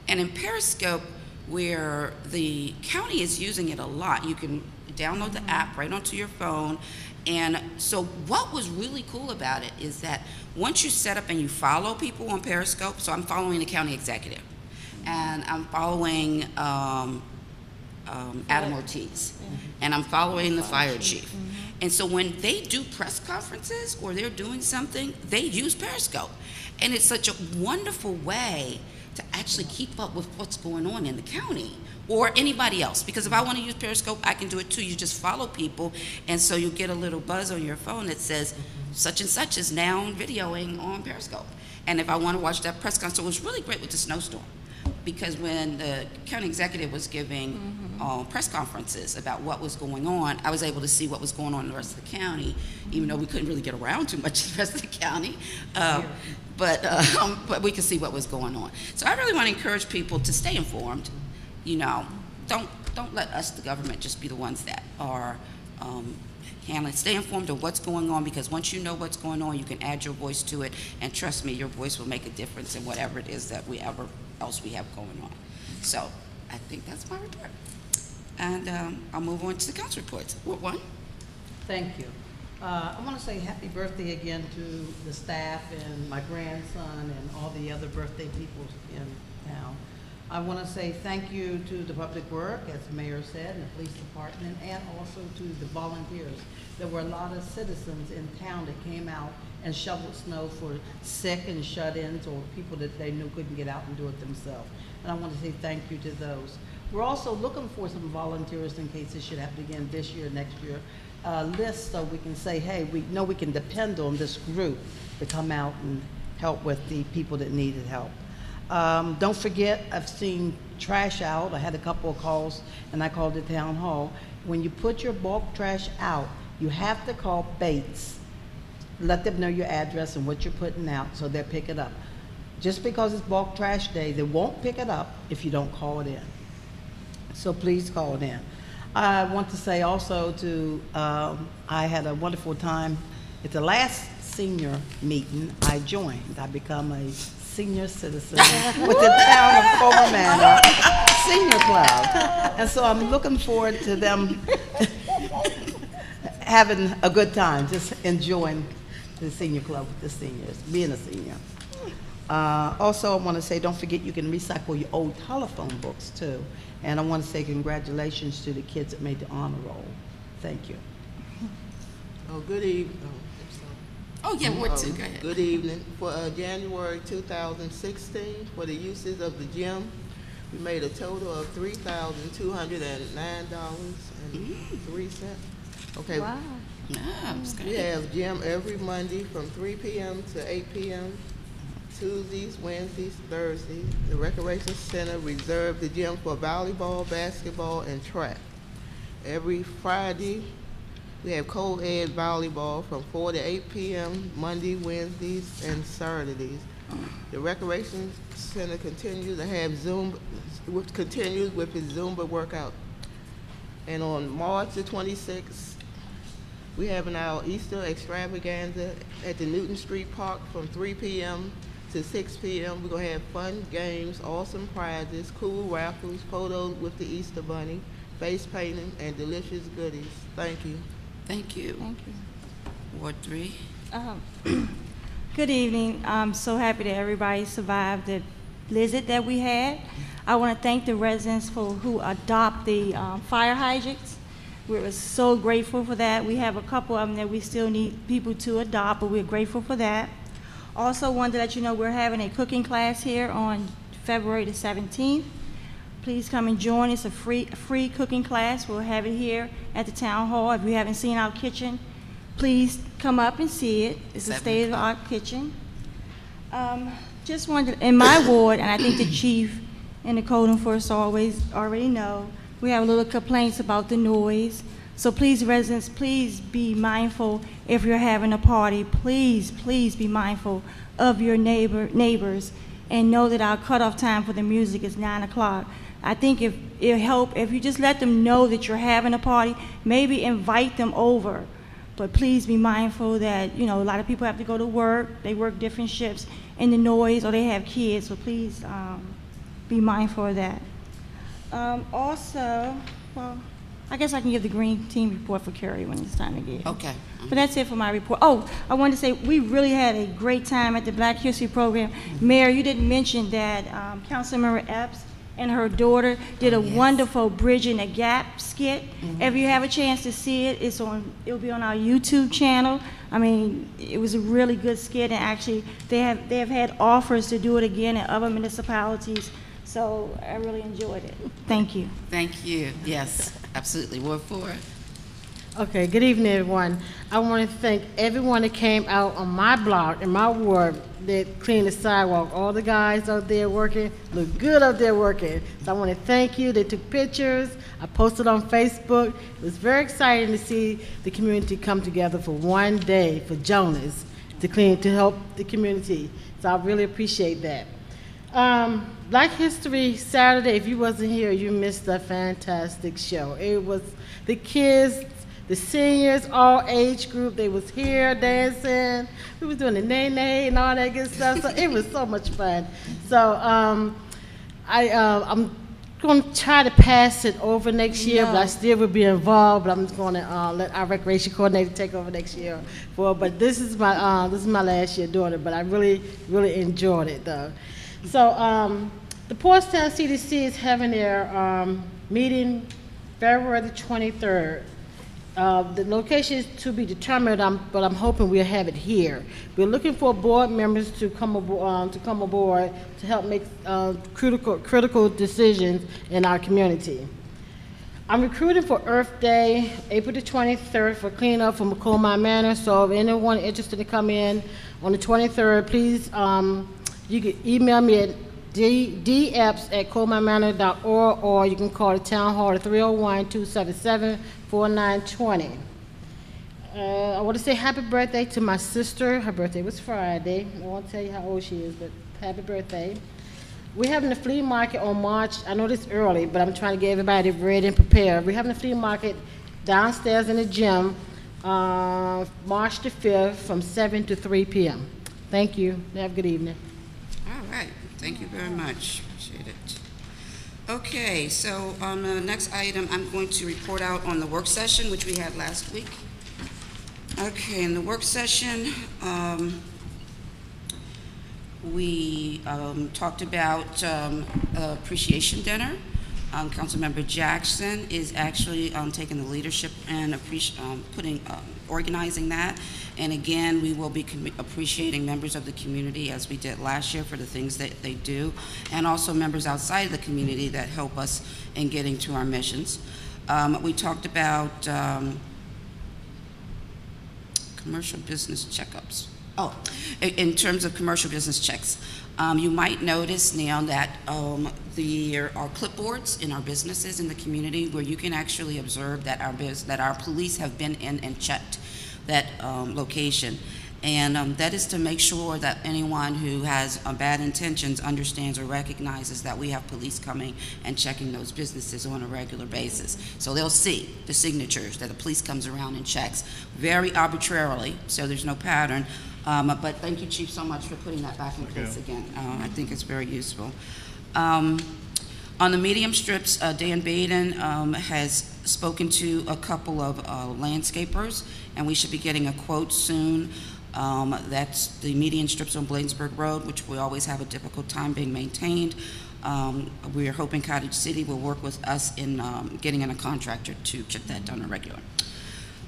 A: And in Periscope, where the county is using it a lot, you can download the app right onto your phone. And so what was really cool about it is that once you set up and you follow people on Periscope, so I'm following the county executive, and I'm following Adam Ortiz, and I'm following the fire chief. And so when they do press conferences or they're doing something, they use Periscope. And it's such a wonderful way to actually keep up with what's going on in the county or anybody else. Because if I want to use Periscope, I can do it too. You just follow people, and so you get a little buzz on your phone that says, such and such is now videoing on Periscope. And if I want to watch that press conference, it was really great with the snowstorm. Because when the county executive was giving press conferences about what was going on, I was able to see what was going on in the rest of the county, even though we couldn't really get around too much in the rest of the county. But we could see what was going on. So I really want to encourage people to stay informed. Don't let us, the government, just be the ones that are handling. Stay informed of what's going on, because once you know what's going on, you can add your voice to it, and trust me, your voice will make a difference in whatever it is that else we have going on. So I think that's my report. And I'll move on to the council reports. What one?
D: Thank you. I want to say happy birthday again to the staff and my grandson and all the other birthday people in town. I want to say thank you to the public work, as the mayor said, and the police department, and also to the volunteers. There were a lot of citizens in town that came out and shoveled snow for sick and shut-ins or people that they knew couldn't get out and do it themselves. And I want to say thank you to those. We're also looking for some volunteers in case this should happen again this year, next year. List so we can say, hey, we know we can depend on this group to come out and help with the people that needed help. Don't forget, I've seen trash out. I had a couple of calls, and I called the town hall. When you put your bulk trash out, you have to call Bates. Let them know your address and what you're putting out so they'll pick it up. Just because it's bulk trash day, they won't pick it up if you don't call it in. So please call it in. I want to say also to, I had a wonderful time at the last senior meeting I joined. I become a senior citizen with the town of Colmar Manor Senior Club. And so I'm looking forward to them having a good time, just enjoying the senior club with the seniors, being a senior. Also, I want to say, don't forget you can recycle your old telephone books too. And I want to say congratulations to the kids that made the honor roll. Thank you.
K: Oh, good evening.
A: Oh, yeah, Ward 2, go ahead.
K: Good evening. For January 2016, for the uses of the gym, we made a total of $3,209.03. Okay.
B: Wow.
K: We have gym every Monday from 3 p.m. to 8 p.m. Tuesdays, Wednesdays, Thursdays. The Recreation Center reserved the gym for volleyball, basketball, and track. Every Friday, we have co-ed volleyball from 4 to 8 p.m. Monday, Wednesdays, and Saturdays. The Recreation Center continues to have continues with its Zumba workout. And on March the 26th, we have our Easter extravaganza at the Newton Street Park from 3 p.m. to 6 p.m. We're going to have fun games, awesome prizes, cool raffles, photos with the Easter Bunny, face painting, and delicious goodies. Thank you.
A: Thank you.
B: Thank you.
A: Ward 3.
B: Good evening. I'm so happy that everybody survived the blizzard that we had. I want to thank the residents who adopt the fire hydrants. We're so grateful for that. We have a couple of them that we still need people to adopt, but we're grateful for that. Also wanted to let you know we're having a cooking class here on February the 17th. Please come and join. It's a free cooking class. We'll have it here at the town hall. If you haven't seen our kitchen, please come up and see it. It's a state-of-the-art kitchen. Just wanted to, in my ward, and I think the chief and the code enforcement already know, we have a little complaints about the noise. So please, residents, please be mindful if you're having a party. Please, please be mindful of your neighbors and know that our cutoff time for the music is 9 o'clock. I think it'll help if you just let them know that you're having a party, maybe invite them over. But please be mindful that, you know, a lot of people have to go to work, they work different shifts, and the noise, or they have kids, so please be mindful of that. Also, well, I guess I can give the green team report for Kerry when it's time to get it.
A: Okay.
B: But that's it for my report. Oh, I wanted to say we really had a great time at the Black History Program. Mayor, you didn't mention that Councilmember Epps and her daughter did a wonderful Bridging the Gap skit. If you have a chance to see it, it'll be on our YouTube channel. I mean, it was a really good skit, and actually they have had offers to do it again in other municipalities. So I really enjoyed it. Thank you.
A: Thank you. Yes, absolutely. Ward 4.
C: Okay, good evening, everyone. I want to thank everyone that came out on my block, in my ward, that cleaned the sidewalk. All the guys out there working, look good out there working. So I want to thank you. They took pictures. I posted on Facebook. It was very exciting to see the community come together for one day for Jonas to help the community. So I really appreciate that. Black History Saturday, if you wasn't here, you missed a fantastic show. It was the kids, the seniors, all age group, they was here dancing. We was doing the nay-nay and all that good stuff. So it was so much fun. So I'm going to try to pass it over next year, but I still will be involved. But I'm just going to let our recreation coordinator take over next year. But this is my last year doing it. But I really, really enjoyed it though. So the Portstown CDC is having their meeting February the 23rd The location is to be determined, but I'm hoping we'll have it here. We're looking for board members to come aboard to help make critical decisions in our community. I'm recruiting for Earth Day, April the 23rd, for cleanup from Colmar Manor. So if anyone interested to come in on the 23rd, please, you can email me at depps@colmarmanor.org, or you can call the town hall at 301-277-4920. I want to say happy birthday to my sister. Her birthday was Friday. I won't tell you how old she is, but happy birthday. We're having a flea market on March. I know this early, but I'm trying to get everybody ready and prepared. We're having a flea market downstairs in the gym, March the 5th from 7 to 3 p.m. Thank you. Have a good evening.
A: All right, thank you very much, appreciate it. Okay, so on the next item, I'm going to report out on the work session, which we had last week. Okay, in the work session, we talked about appreciation dinner. Councilmember Jackson is actually taking the leadership and organizing that. And again, we will be appreciating members of the community as we did last year for the things that they do, and also members outside of the community that help us in getting to our missions. We talked about commercial business checkups. Oh, in terms of commercial business checks, you might notice now that there are clipboards in our businesses in the community where you can actually observe that our police have been in and checked that location. And that is to make sure that anyone who has bad intentions understands or recognizes that we have police coming and checking those businesses on a regular basis. So they'll see the signatures that the police comes around and checks very arbitrarily, so there's no pattern. But thank you, Chief, so much for putting that back in place again. I think it's very useful. On the medium strips, Dan Baden has spoken to a couple of landscapers, and we should be getting a quote soon. That's the median strips on Bladensburg Road, which we always have a difficult time being maintained. We are hoping Cottage City will work with us in getting in a contractor to get that done on regular.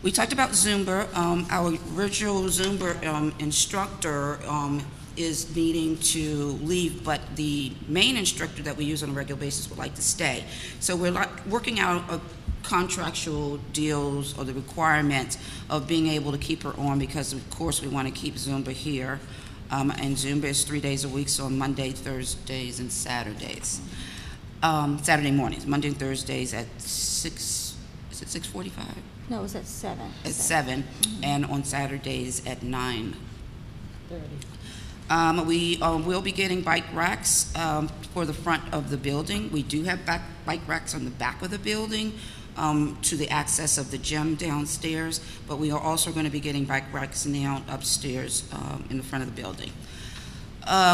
A: We talked about Zumba. Our original Zumba instructor is needing to leave, but the main instructor that we use on a regular basis would like to stay. So we're working out a contractual deals or the requirements of being able to keep her on, because of course we want to keep Zumba here. And Zumba is 3 days a week, so on Monday, Thursdays, and Saturdays. Saturday mornings, Monday and Thursdays at 6, is it 6:45?
B: No, it was at 7.
A: At 7, and on Saturdays at 9:30. We will be getting bike racks for the front of the building. We do have bike racks on the back of the building to the access of the gym downstairs, but we are also going to be getting bike racks now upstairs in the front of the building.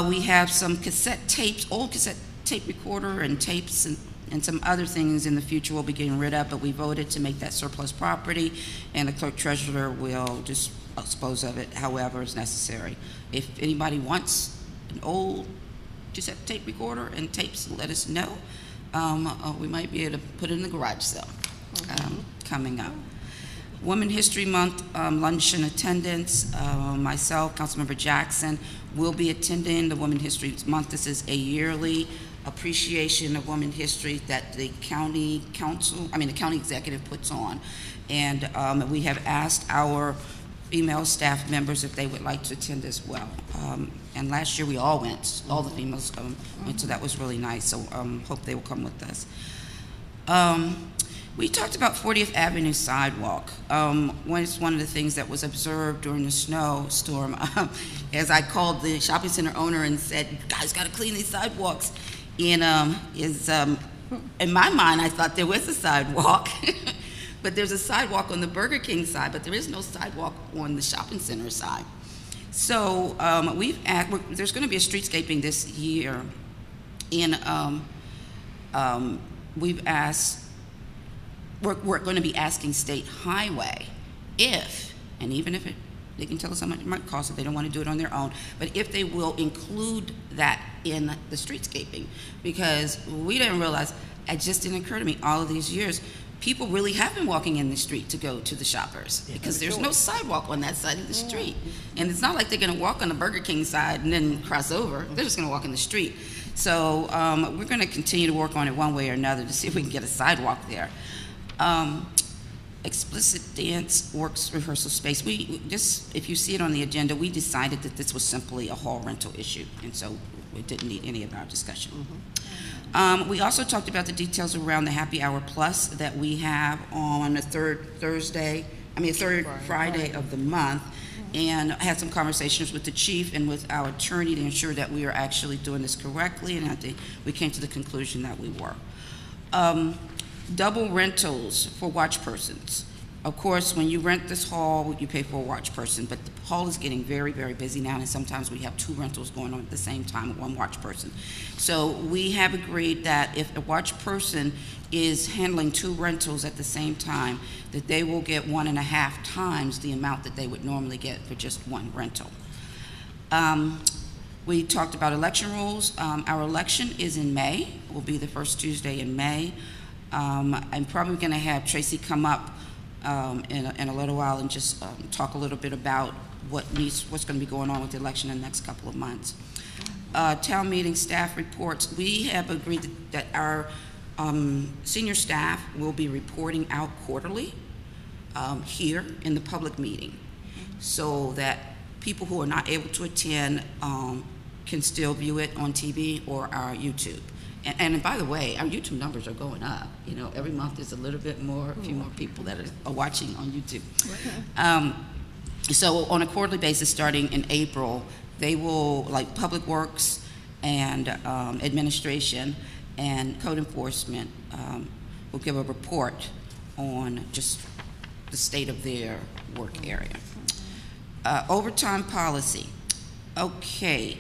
A: We have some cassette tapes, old cassette tape recorder and tapes and some other things in the future we'll be getting rid of, but we voted to make that surplus property, and the clerk treasurer will just dispose of it however is necessary. If anybody wants an old cassette tape recorder and tapes, let us know. We might be able to put it in the garage sale coming up. Women History Month luncheon attendance. Myself, Councilmember Jackson, will be attending the Women History Month. This is a yearly appreciation of women history that the county executive puts on. And we have asked our female staff members if they would like to attend as well. And last year we all went, all the females went, so that was really nice. So hope they will come with us. We talked about 40th Avenue sidewalk. It's one of the things that was observed during the snowstorm. As I called the shopping center owner and said, "You guys got to clean these sidewalks." And in my mind, I thought there was a sidewalk. But there's a sidewalk on the Burger King side, but there is no sidewalk on the shopping center side. So there's going to be a streetscaping this year, and we're going to be asking State Highway if, and even if they can tell us how much it might cost if they don't want to do it on their own, but if they will include that in the streetscaping, because we didn't realize, it just didn't occur to me all of these years, people really have been walking in the street to go to the shoppers because there's no sidewalk on that side of the street. And it's not like they're gonna walk on the Burger King side and then cross over. They're just gonna walk in the street. So we're gonna continue to work on it one way or another to see if we can get a sidewalk there. Explicit dance works rehearsal space. We just, if you see it on the agenda, we decided that this was simply a hall rental issue, and so it didn't need any of our discussion. We also talked about the details around the Happy Hour Plus that we have on the third Friday of the month, and had some conversations with the chief and with our attorney to ensure that we are actually doing this correctly, and I think we came to the conclusion that we were. Double rentals for watch persons. Of course, when you rent this hall, you pay for a watch person, but the hall is getting very, very busy now, and sometimes we have 2 rentals going on at the same time with 1 watch person. So we have agreed that if a watch person is handling 2 rentals at the same time, that they will get 1.5 times the amount that they would normally get for just 1 rental. We talked about election rules. Our election is in May. It will be the first Tuesday in May. I'm probably going to have Tracy come up in a little while and just talk a little bit about what's going to be going on with the election in the next couple of months. Town meeting staff reports. We have agreed that our senior staff will be reporting out quarterly here in the public meeting, so that people who are not able to attend can still view it on TV or our YouTube. And by the way, our YouTube numbers are going up. You know, every month there's a little bit more, a few more people that are watching on YouTube. So on a quarterly basis, starting in April, they will, like Public Works and administration and code enforcement will give a report on just the state of their work area. Overtime policy. Okay.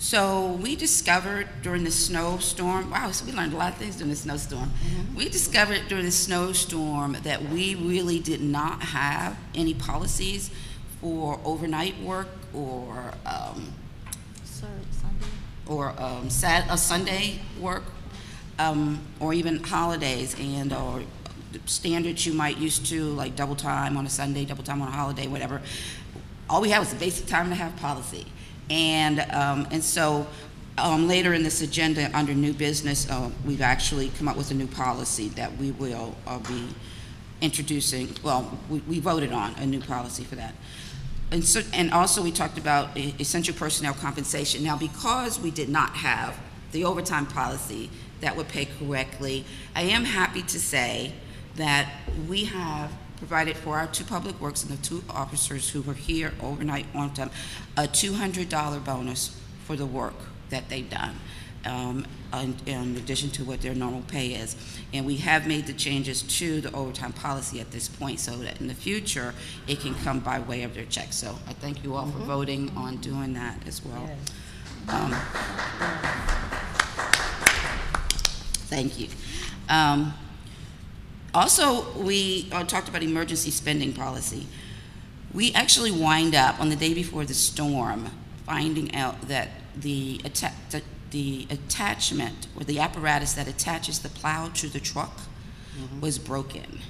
A: So we discovered during the snowstorm, wow, so we learned a lot of things during the snowstorm. We discovered during the snowstorm that we really did not have any policies for overnight work or Sunday work, or even holidays and or standards you might used to, like double time on a Sunday, double time on a holiday, whatever. All we had was the basic time and a half policy. And so later in this agenda, under new business, we've actually come up with a new policy that we will be introducing. Well, we voted on a new policy for that. And also we talked about essential personnel compensation. Now, because we did not have the overtime policy that would pay correctly, I am happy to say that we have provided for our 2 public works and the 2 officers who were here overnight on time a $200 bonus for the work that they've done, in addition to what their normal pay is. And we have made the changes to the overtime policy at this point so that in the future it can come by way of their check. So I thank you all for voting on doing that as well. Thank you. Also, we talked about emergency spending policy. We actually wind up on the day before the storm finding out that the attachment or the apparatus that attaches the plow to the truck was broken,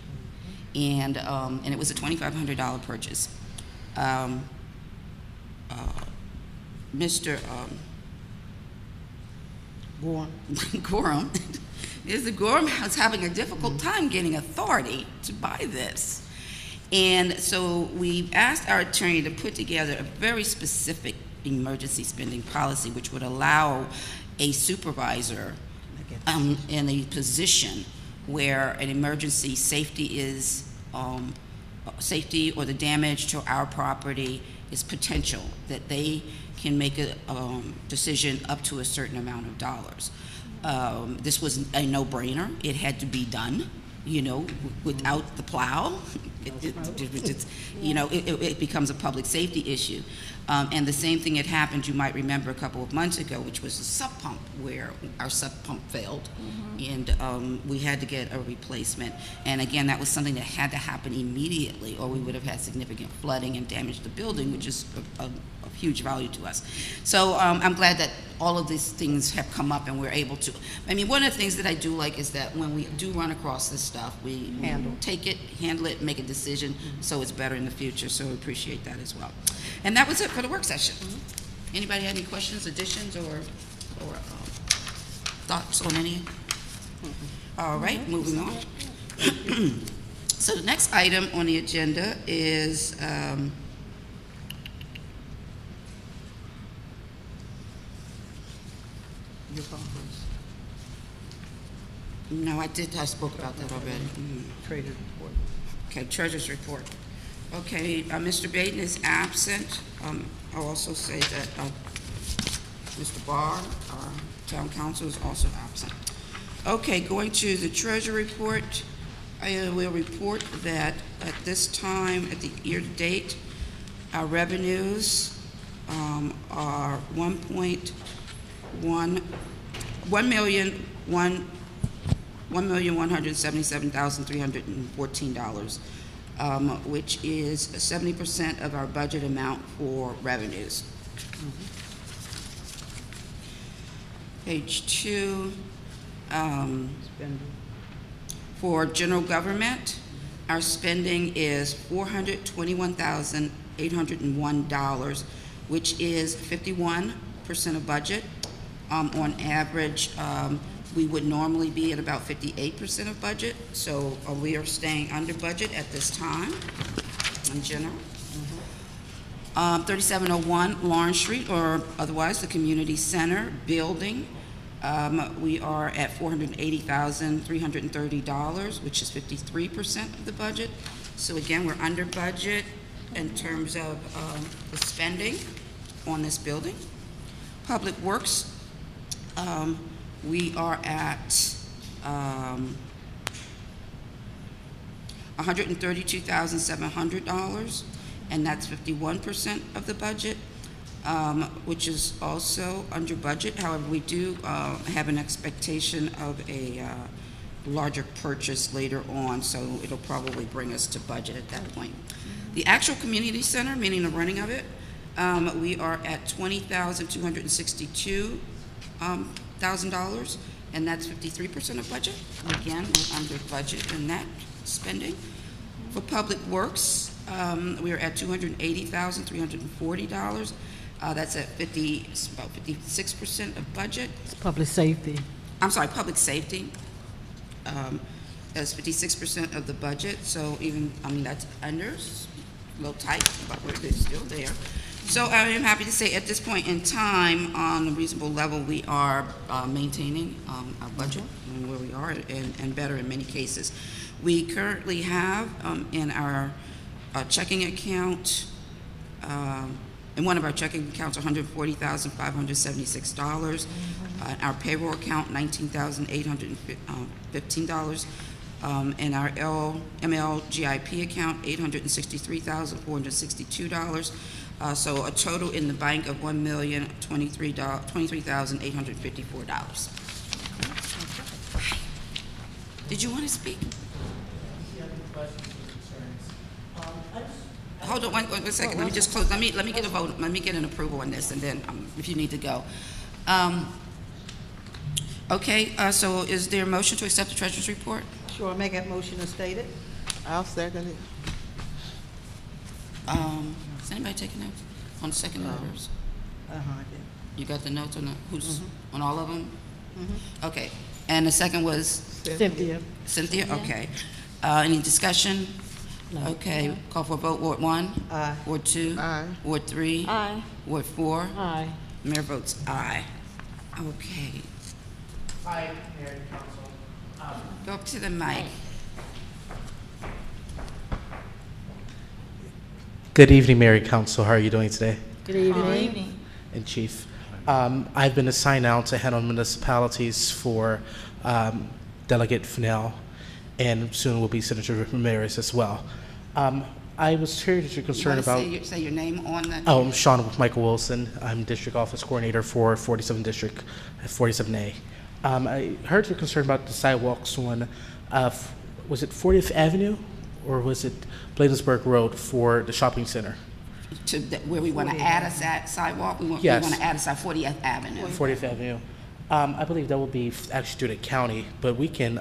A: and it was a $2,500 purchase. Mr. Gorham. Mr. Gorham was having a difficult time getting authority to buy this. And so we've asked our attorney to put together a very specific emergency spending policy which would allow a supervisor in a position where an emergency safety or the damage to our property is potential, that they can make a decision up to a certain amount of dollars. This was a no-brainer. It had to be done, you know, without the plow. It becomes a public safety issue. And the same thing had happened, you might remember, a couple of months ago, which was a sub pump, where our sub pump failed, and we had to get a replacement. And again, that was something that had to happen immediately, or we would have had significant flooding and damage to the building, which is a huge value to us. So I'm glad that all of these things have come up and we're able to. I mean, one of the things that I do like is that when we do run across this stuff, we take it, handle it, make a decision so it's better in the future. So we appreciate that as well. And that was it for the work session. Anybody have any questions, additions, or thoughts on any? All right, moving on. So the next item on the agenda is your phone, please. No, I spoke about that already.
D: Treasurer's report.
A: Okay, treasurer's report. Okay, Mr. Baden is absent. I'll also say that Mr. Barr, our town council, is also absent. Okay, going to the treasurer report, I will report that at this time, at the year-to-date, our revenues are $1,177,314, which is 70% of our budget amount for revenues. Page 2. For general government, our spending is $421,801, which is 51% of budget. On average, we would normally be at about 58% of budget, so we are staying under budget at this time in general. 3701 Lawrence Street, or otherwise the Community Center building. We are at $480,330, which is 53% of the budget. So again, we're under budget in terms of the spending on this building. Public Works, we are at $132,700, and that's 51% of the budget. Which is also under budget. However, we do have an expectation of a larger purchase later on, so it'll probably bring us to budget at that point. The actual community center, meaning the running of it, we are at $20,262,000, and that's 53% of budget. Again, we're under budget in that spending. For Public Works, we are at $280,340. That's at about 56% of budget.
C: It's public safety.
A: I'm sorry, public safety. That's 56% of the budget. So even, that's under, a little tight, but it's still there. So I am happy to say at this point in time, on a reasonable level, we are maintaining our budget and where we are, and better in many cases. We currently have in our checking account, in one of our checking accounts, $140,576. Our payroll account, $19,815. And our MLGIP account, $863,462. So a total in the bank of $1,023,854. Did you want to speak? Hold on one second. Let me just close. Let me get a vote. Let me get an approval on this, and then if you need to go. Okay. So is there a motion to accept the treasurer's report?
D: Sure, make that motion as stated.
K: I'll second it.
A: Is anybody taking notes on the second orders?
D: I did.
A: You got the notes on on all of them? Okay. And the second was
C: Cynthia.
A: Cynthia. Okay. Any discussion?
C: No.
A: Okay. Call for a vote. Ward 1.
D: Aye.
A: Ward 2.
K: Aye.
A: Ward 3.
B: Aye.
A: Ward 4.
C: Aye.
A: Mayor votes aye. Okay.
I: Hi, Mayor and Council.
A: Go up to the mic.
L: Good evening, Mayor and Council. How are you doing today?
C: Good evening.
B: Good evening.
L: And Chief. I've been assigned now to handle municipalities for Delegate Fennell, and soon will be Senator Ramirez as well. I was here to concern about.
A: Say your name on the.
L: Oh, I'm Sean Michael Wilson. I'm District Office Coordinator for 47 District 47A. I heard your concern about the sidewalks on, was it 40th Avenue or was it Bladensburg Road for the shopping center?
A: where we want to add a sidewalk?
L: Yes.
A: We want to add a 40th Avenue.
L: 40th Avenue. I believe that will be actually through the county, but we can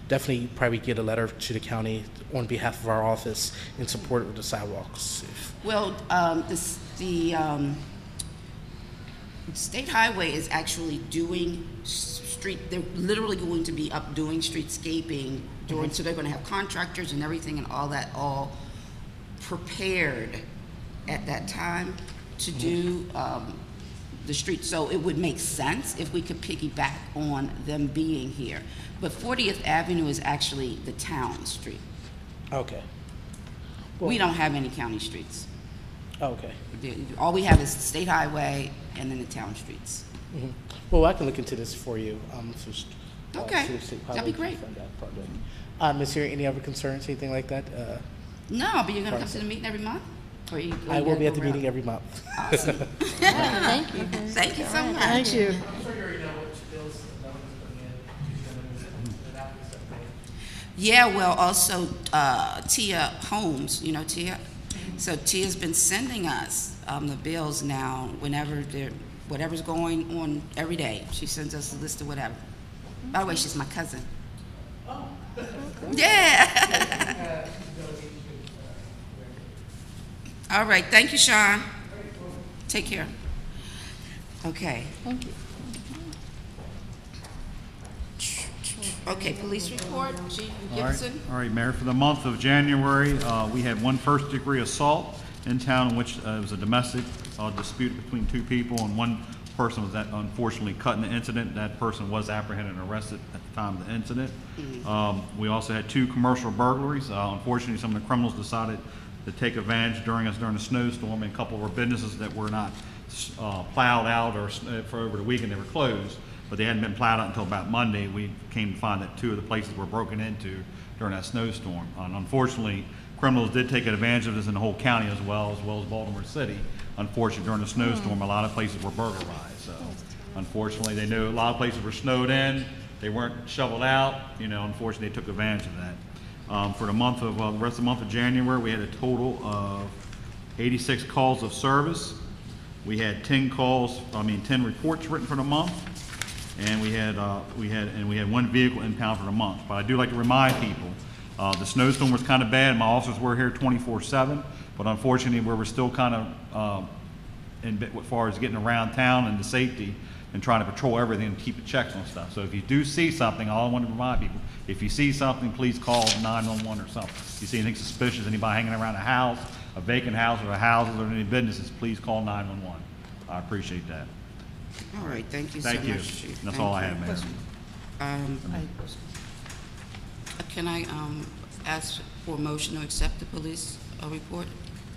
L: definitely probably get a letter to the county on behalf of our office in support of the sidewalks.
A: Well, the State Highway is actually doing they're literally going to be up doing streetscaping during, so they're going to have contractors and everything and all that all prepared at that time to do the street. So it would make sense if we could piggyback on them being here. But 40th Avenue is actually the town street.
L: Okay.
A: We don't have any county streets.
L: Okay.
A: All we have is the State Highway and then the town streets.
L: Mm-hmm. Well, I can look into this for you.
A: Okay, that'd be great.
L: Is there any other concerns, anything like that?
A: No, but you're going to come to the meeting every month? Or
L: I will be at the meeting every month.
A: Awesome.
B: Thank you.
A: Thank you so much.
C: Thank you.
I: I'm sure you already know what bills the government's putting in.
A: Yeah, well, also Tia Holmes, you know Tia? So Tia's been sending us the bills now whatever's going on every day. She sends us a list of whatever. By the way, she's my cousin.
I: Oh.
A: Yeah. All right, thank you, Sean. Take care. Okay.
B: Thank you.
A: Okay, police report, Chief Gibson.
F: All right, Mayor, for the month of January, we had one first-degree assault in town in which it was a domestic dispute between two people, and one person was unfortunately cut in the incident. That person was apprehended and arrested at the time of the incident. We also had two commercial burglaries. Unfortunately, some of the criminals decided to take advantage during the snowstorm, and a couple of our businesses that were not plowed out or for over the weekend, they were closed, but they hadn't been plowed out until about Monday. We came to find that two of the places were broken into during that snowstorm. Unfortunately, criminals did take advantage of this in the whole county as well as Baltimore City. Unfortunately, during the snowstorm, a lot of places were burglarized. So, unfortunately, they knew a lot of places were snowed in. They weren't shoveled out. Unfortunately, they took advantage of that. For the rest of the month of January, we had a total of 86 calls of service. We had 10 reports written for the month, and we had one vehicle impound for the month. But I do like to remind people, the snowstorm was kind of bad. My officers were here 24/7, but unfortunately, we were still kind of as far as getting around town and the safety and trying to patrol everything and keep the checks on stuff. So if you do see something, all I want to remind people, if you see something, please call 911 or something. If you see anything suspicious, anybody hanging around a house, a vacant house, or houses or any businesses, please call 911. I appreciate that.
A: All right, thank you so
F: Thank you.
A: much, Chief.
F: That's
A: Thank
F: all I
A: you.
F: have, Mayor.
A: Can I ask for a motion to accept the police report?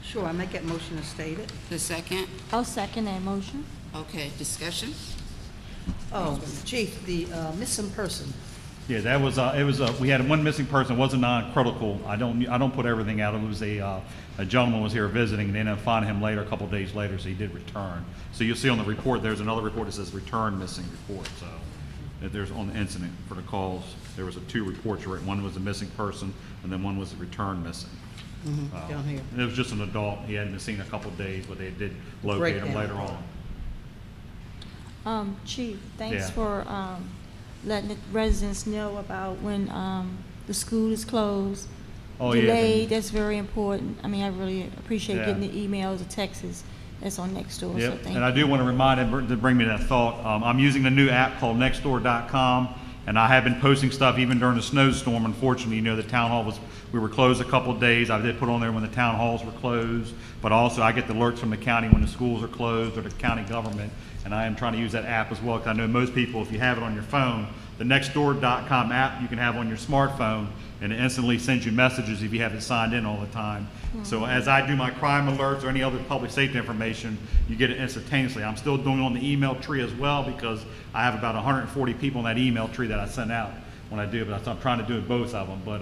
D: Sure, I make that motion as stated.
A: The second?
B: I'll second that motion.
A: Okay, discussion?
D: Oh, Chief, the missing person.
F: Yeah, that was we had one missing person. It wasn't non-critical. I don't put everything out. It was a gentleman was here visiting, and they ended up finding him later, a couple of days later, so he did return. So you'll see on the report, there's another report that says return missing report. So that there's on the incident for the calls, there was two reports written. One was a missing person, and then one was a return missing.
D: Down here.
F: And it was just an adult. He hadn't been seen a couple of days, but they did locate him later on.
B: Chief, thanks
F: Yeah.
B: for letting the residents know about when the school is closed.
F: Oh,
B: Delayed,
F: yeah.
B: that's very important. I mean, I really appreciate
F: Yeah.
B: getting the emails or texts that's on Nextdoor, so
F: Yep,
B: thank
F: and I
B: you.
F: do want to remind him to bring me that thought. I'm using a new app called Nextdoor.com, and I have been posting stuff even during the snowstorm. Unfortunately, the town hall we were closed a couple of days. I did put on there when the town halls were closed, but also I get the alerts from the county when the schools are closed or the county government, and I am trying to use that app as well, because I know most people, if you have it on your phone, the Nextdoor.com app you can have on your smartphone, and it instantly sends you messages if you have it signed in all the time. So as I do my crime alerts or any other public safety information, you get it instantaneously. I'm still doing it on the email tree as well, because I have about 140 people in that email tree that I send out when I do it, but I'm trying to do it both of them. But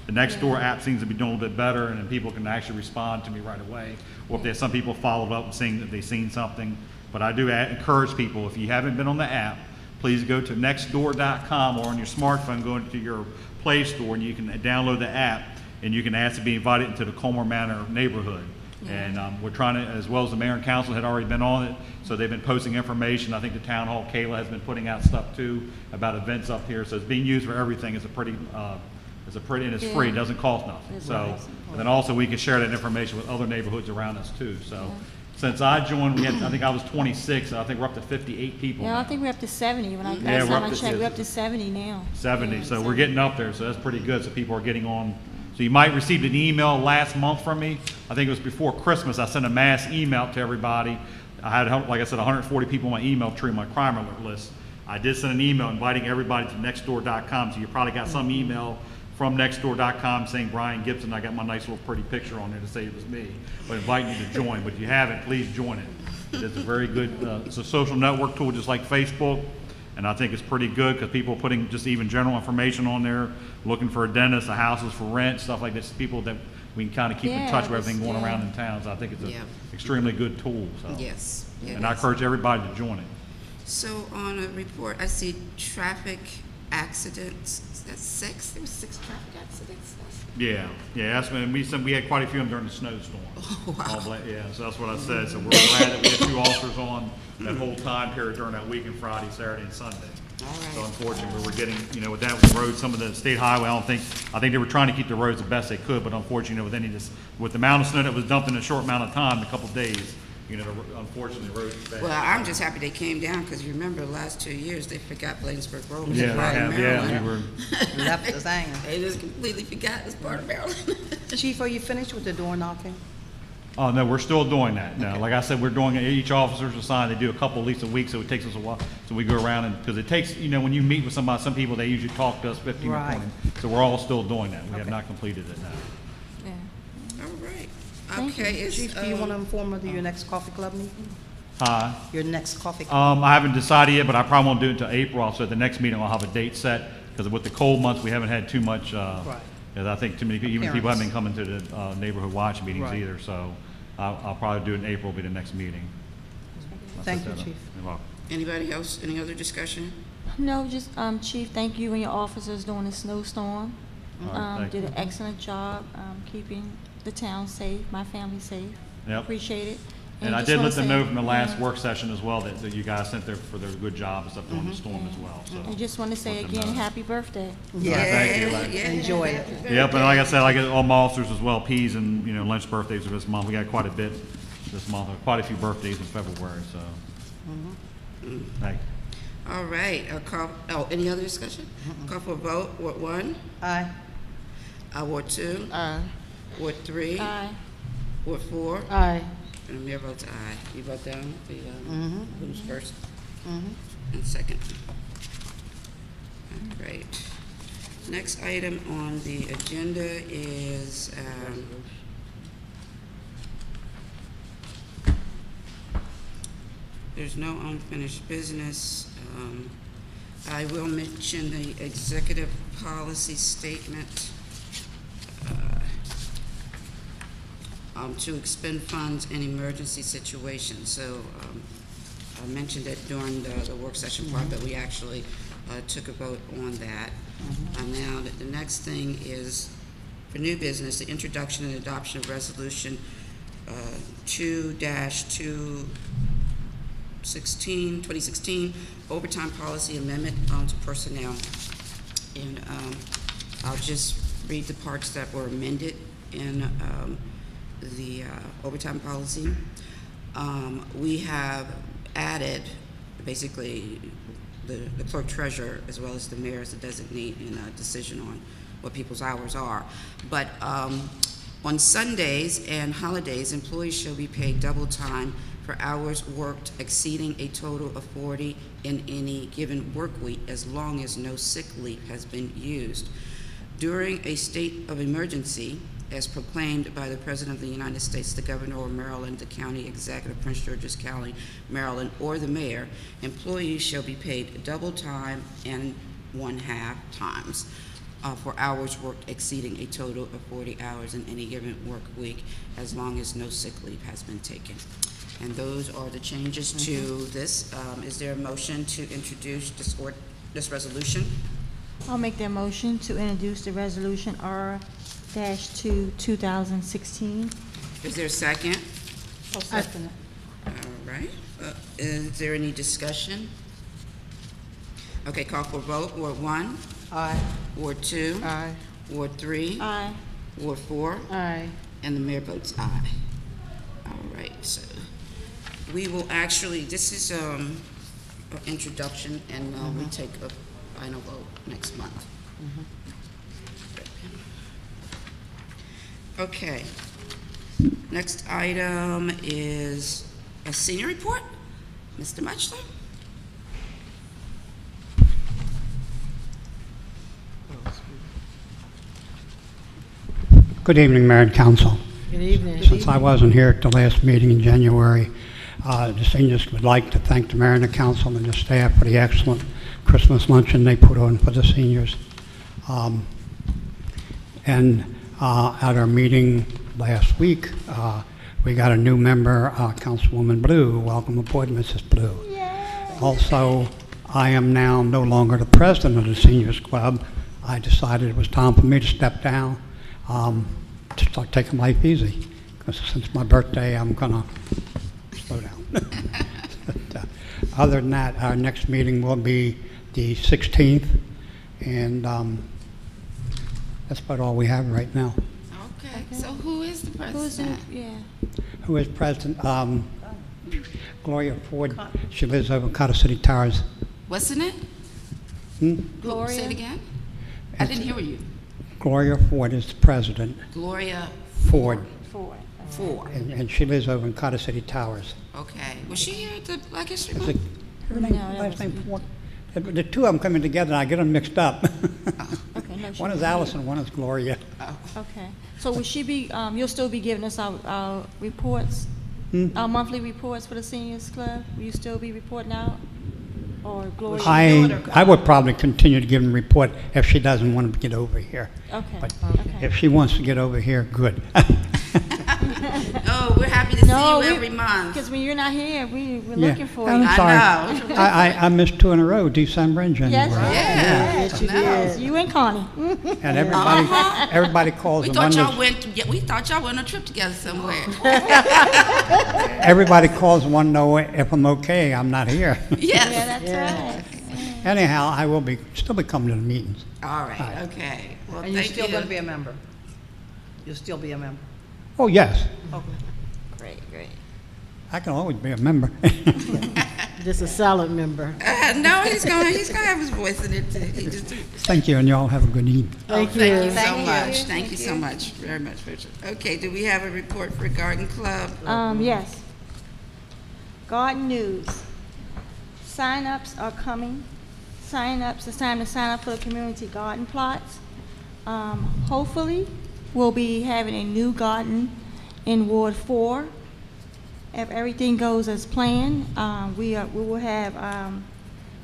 F: the Nextdoor app seems to be doing a little bit better, and then people can actually respond to me right away. Or if there's some people followed up and saying that they've seen something. But I do encourage people, if you haven't been on the app, please go to Nextdoor.com, or on your smartphone, go into your Play Store, and you can download the app, and you can ask to be invited into the Colmar Manor neighborhood. And we're trying to, as well as the mayor and council had already been on it, so they've been posting information. I think the town hall, Kayla, has been putting out stuff too about events up here. So it's being used for everything. It's and it's free. It doesn't cost nothing. So, and then also we can share that information with other neighborhoods around us too. So, since I joined, I think I was 26. I think we're up to 58 people.
B: Yeah,
F: now.
B: I think we're up to 70. When
F: Yeah,
B: last
F: we're
B: time
F: up
B: I
F: to-
B: checked,
F: yeah.
B: we're up to 70 now.
F: 70.
B: Yeah,
F: So we're getting up there. So that's pretty good. So people are getting on. So you might received an email last month from me. I think it was before Christmas. I sent a mass email to everybody. I had, like I said, 140 people on my email tree, my crime alert list. I did send an email inviting everybody to nextdoor.com. So you probably got some email from nextdoor.com saying Brian Gibson. I got my nice little pretty picture on there to say it was me, but inviting you to join. But if you haven't, please join it. It's a very good, it's a social network tool just like Facebook. And I think it's pretty good because people are putting just even general information on there, looking for a dentist, a houses for rent, stuff like this. People that we can kind of keep in touch with everything going around in town. So I think it's an extremely good tool. So.
A: Yes.
F: And I encourage everybody to join it.
A: So on a report, I see traffic accidents. Is that 6? There were 6 traffic accidents.
F: Yeah, that's when we had quite a few of them during the snowstorm.
A: Oh, wow.
F: Yeah, so that's what I said. So we're glad that we had 2 officers on that whole time period during that weekend, Friday, Saturday, and Sunday.
A: All right.
F: So unfortunately, we're getting, with that with the roads, some of the state highway, I think they were trying to keep the roads the best they could, but unfortunately, with the amount of snow that was dumped in a short amount of time, a couple of days, unfortunately, the roads are bad.
A: Well, I'm just happy they came down because you remember the last 2 years they forgot Bladensburg Road was
F: Yeah,
A: part of Maryland.
F: we were.
D: Left us hanging.
A: They just completely forgot it's part of Maryland.
D: Chief, are you finished with the door knocking?
F: Oh, no, we're still doing that. No, like I said, we're doing it. Each officer's assigned. They do a couple, at least a week, so it takes us a while. So we go around and, because it takes, when you meet with somebody, some people, they usually talk to us 15 or 20. So we're all still doing that. We have not completed it now.
B: Yeah.
A: All right.
B: Thank you.
A: Okay. It's,
D: Chief, do you want to inform us of your next coffee club meeting?
F: Hi.
D: Your next coffee club?
F: I haven't decided yet, but I probably won't do it until April. So at the next meeting, I'll have a date set, because with the cold months, we haven't had too much, because I think too many people, even people haven't been coming to the neighborhood watch meetings either. So I'll probably do it in April, will be the next meeting.
D: Thank you, Chief.
F: You're welcome.
A: Anybody else? Any other discussion?
B: No, just, Chief, thank you and your officers during the snowstorm.
F: All right, thank
B: Did
F: you.
B: an excellent job keeping the town safe, my family safe.
F: Yep.
B: Appreciate it.
F: And I
B: just
F: did
B: wanna
F: let them
B: say-
F: know from the last work session as well that you guys sent there for their good job and stuff during the storm as well. So
B: I just want to say
F: let them
B: again,
F: know.
B: happy birthday.
F: Thank you.
D: Enjoy it.
F: Yep, and like I said, all my officers as well, P's and, Lynch birthdays are this month. We got quite a bit this month, quite a few birthdays in February, so. Thank you.
A: All right. Any other discussion? Call for a vote. Ward 1,
D: Aye.
A: Ward 2,
K: Aye.
A: Ward 3,
B: Aye.
A: Ward 4,
C: Aye.
A: and the mayor votes aye. You vote down the, who's first and second. All right. Next item on the agenda is, there's no unfinished business. I will mention the executive policy statement to expend funds in emergency situations. So I mentioned it during the work session part, but we actually took a vote on that. Now, the next thing is, for new business, the introduction and adoption of resolution 2016 overtime policy amendment to personnel. And I'll just read the parts that were amended in the overtime policy. We have added basically the clerk treasurer as well as the mayor as a designate in a decision on what people's hours are. But on Sundays and holidays, employees shall be paid double time for hours worked exceeding a total of 40 in any given work week, as long as no sick leave has been used. During a state of emergency, as proclaimed by the President of the United States, the Governor of Maryland, the County Executive, Prince George's County, Maryland, or the Mayor, employees shall be paid double time and 1/2 times for hours worked exceeding a total of 40 hours in any given work week, as long as no sick leave has been taken. And those are the changes to this. Is there a motion to introduce this resolution?
B: I'll make that motion to introduce the resolution R-2 2016.
A: Is there a second?
B: I'll second it.
A: All right. Is there any discussion? Okay, call for vote. Ward 1,
D: Aye.
A: Ward 2,
K: Aye.
A: Ward 3,
B: Aye.
A: Ward 4,
C: Aye.
A: and the mayor votes aye. All right, so we will actually, this is an introduction, and we take a final vote next month. Okay. Next item is a senior report. Mr. Muchler?
M: Good evening, Mayor and Council.
C: Good evening.
M: Since I wasn't here at the last meeting in January, the seniors would like to thank the Mayor and the Council and the staff for the excellent Christmas luncheon they put on for the seniors. And at our meeting last week, we got a new member, Councilwoman Blue. Welcome aboard, Mrs. Blue. Also, I am now no longer the president of the Seniors Club. I decided it was time for me to step down, to start taking life easy. Because since my birthday, I'm gonna slow down. But, other than that, our next meeting will be the 16th, and that's about all we have right now.
A: Okay, so who is the
B: Who's in,
A: president?
B: yeah.
M: Who is president? Gloria Ford. She lives over Carter City Towers.
A: What's in it?
B: Gloria?
A: Say it again? I didn't hear you.
M: Gloria Ford is the president.
A: Gloria
M: Ford.
A: Ford.
M: And she lives over in Carter City Towers.
A: Okay. Was she here at the Black History
M: Is
A: Month?
M: it her name, last name Ford? The two of them coming together, and I get them mixed up.
B: Okay, no,
M: One is Allison, one is Gloria.
B: Okay. So will she be, you'll still be giving us our reports, our monthly reports for the Seniors Club? Will you still be reporting out? Or Gloria?
M: I would probably continue to give them a report if she doesn't want to get over here.
B: Okay.
M: But
B: Okay.
M: if she wants to get over here, good.
A: Oh, we're happy to see you every month.
B: Because when you're not here, we're
M: Yeah.
B: looking for
M: I'm
B: you.
M: sorry.
A: I know.
M: I missed 2 in a row, December and January.
B: Yes,
C: Yes, you did.
B: you and Connie.
M: And everybody calls
A: We
M: and
A: thought y'all
M: wonders,
A: we thought y'all went on a trip together somewhere.
M: everybody calls and want to know if I'm okay. I'm not here.
A: Yes.
B: Yeah, that's right.
M: Anyhow, I will still be coming to the meetings.
A: All right. Okay. Well,
D: And you're
A: thank
D: still
A: you.
D: going to be a member? You'll still be a member?
M: Oh, yes.
B: Great, great.
M: I can always be a member.
C: Just a solid member.
A: No, he's gonna have his voice in it too. He just,
M: Thank you, and y'all have a good evening.
C: Thank you.
A: Thank you so
D: Thank you.
A: much. Thank you so much. Very much, Richard. Okay. Do we have a report for Garden Club?
B: Yes. Garden News. Sign-ups are coming. Sign-ups, it's time to sign up for the community garden plots. Hopefully, we'll be having a new garden in Ward 4. If everything goes as planned, we will have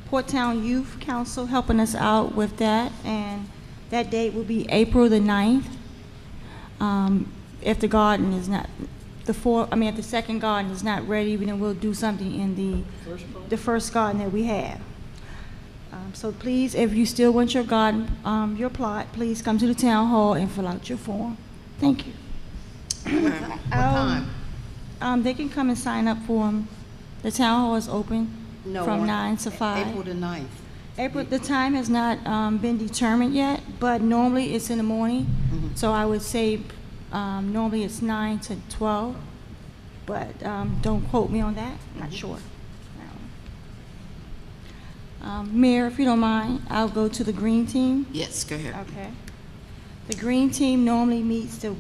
B: Port Town Youth Council helping us out with that, and that date will be April the 9th. If the garden is not, if the second garden is not ready, then we'll do something in the first garden that we have. So please, if you still want your garden, your plot, please come to the town hall and fill out your form. Thank you.
D: What time?
B: They can come and sign up for them. The town hall is open
D: No,
B: from
D: on
B: 9 to 5.
D: April the 9th.
B: April, the time has not been determined yet, but normally it's in the morning. So I would say normally it's 9 to 12, but don't quote me on that. I'm not sure. Mayor, if you don't mind, I'll go to the green team.
A: Yes. Go ahead.
B: Okay. The green team normally meets the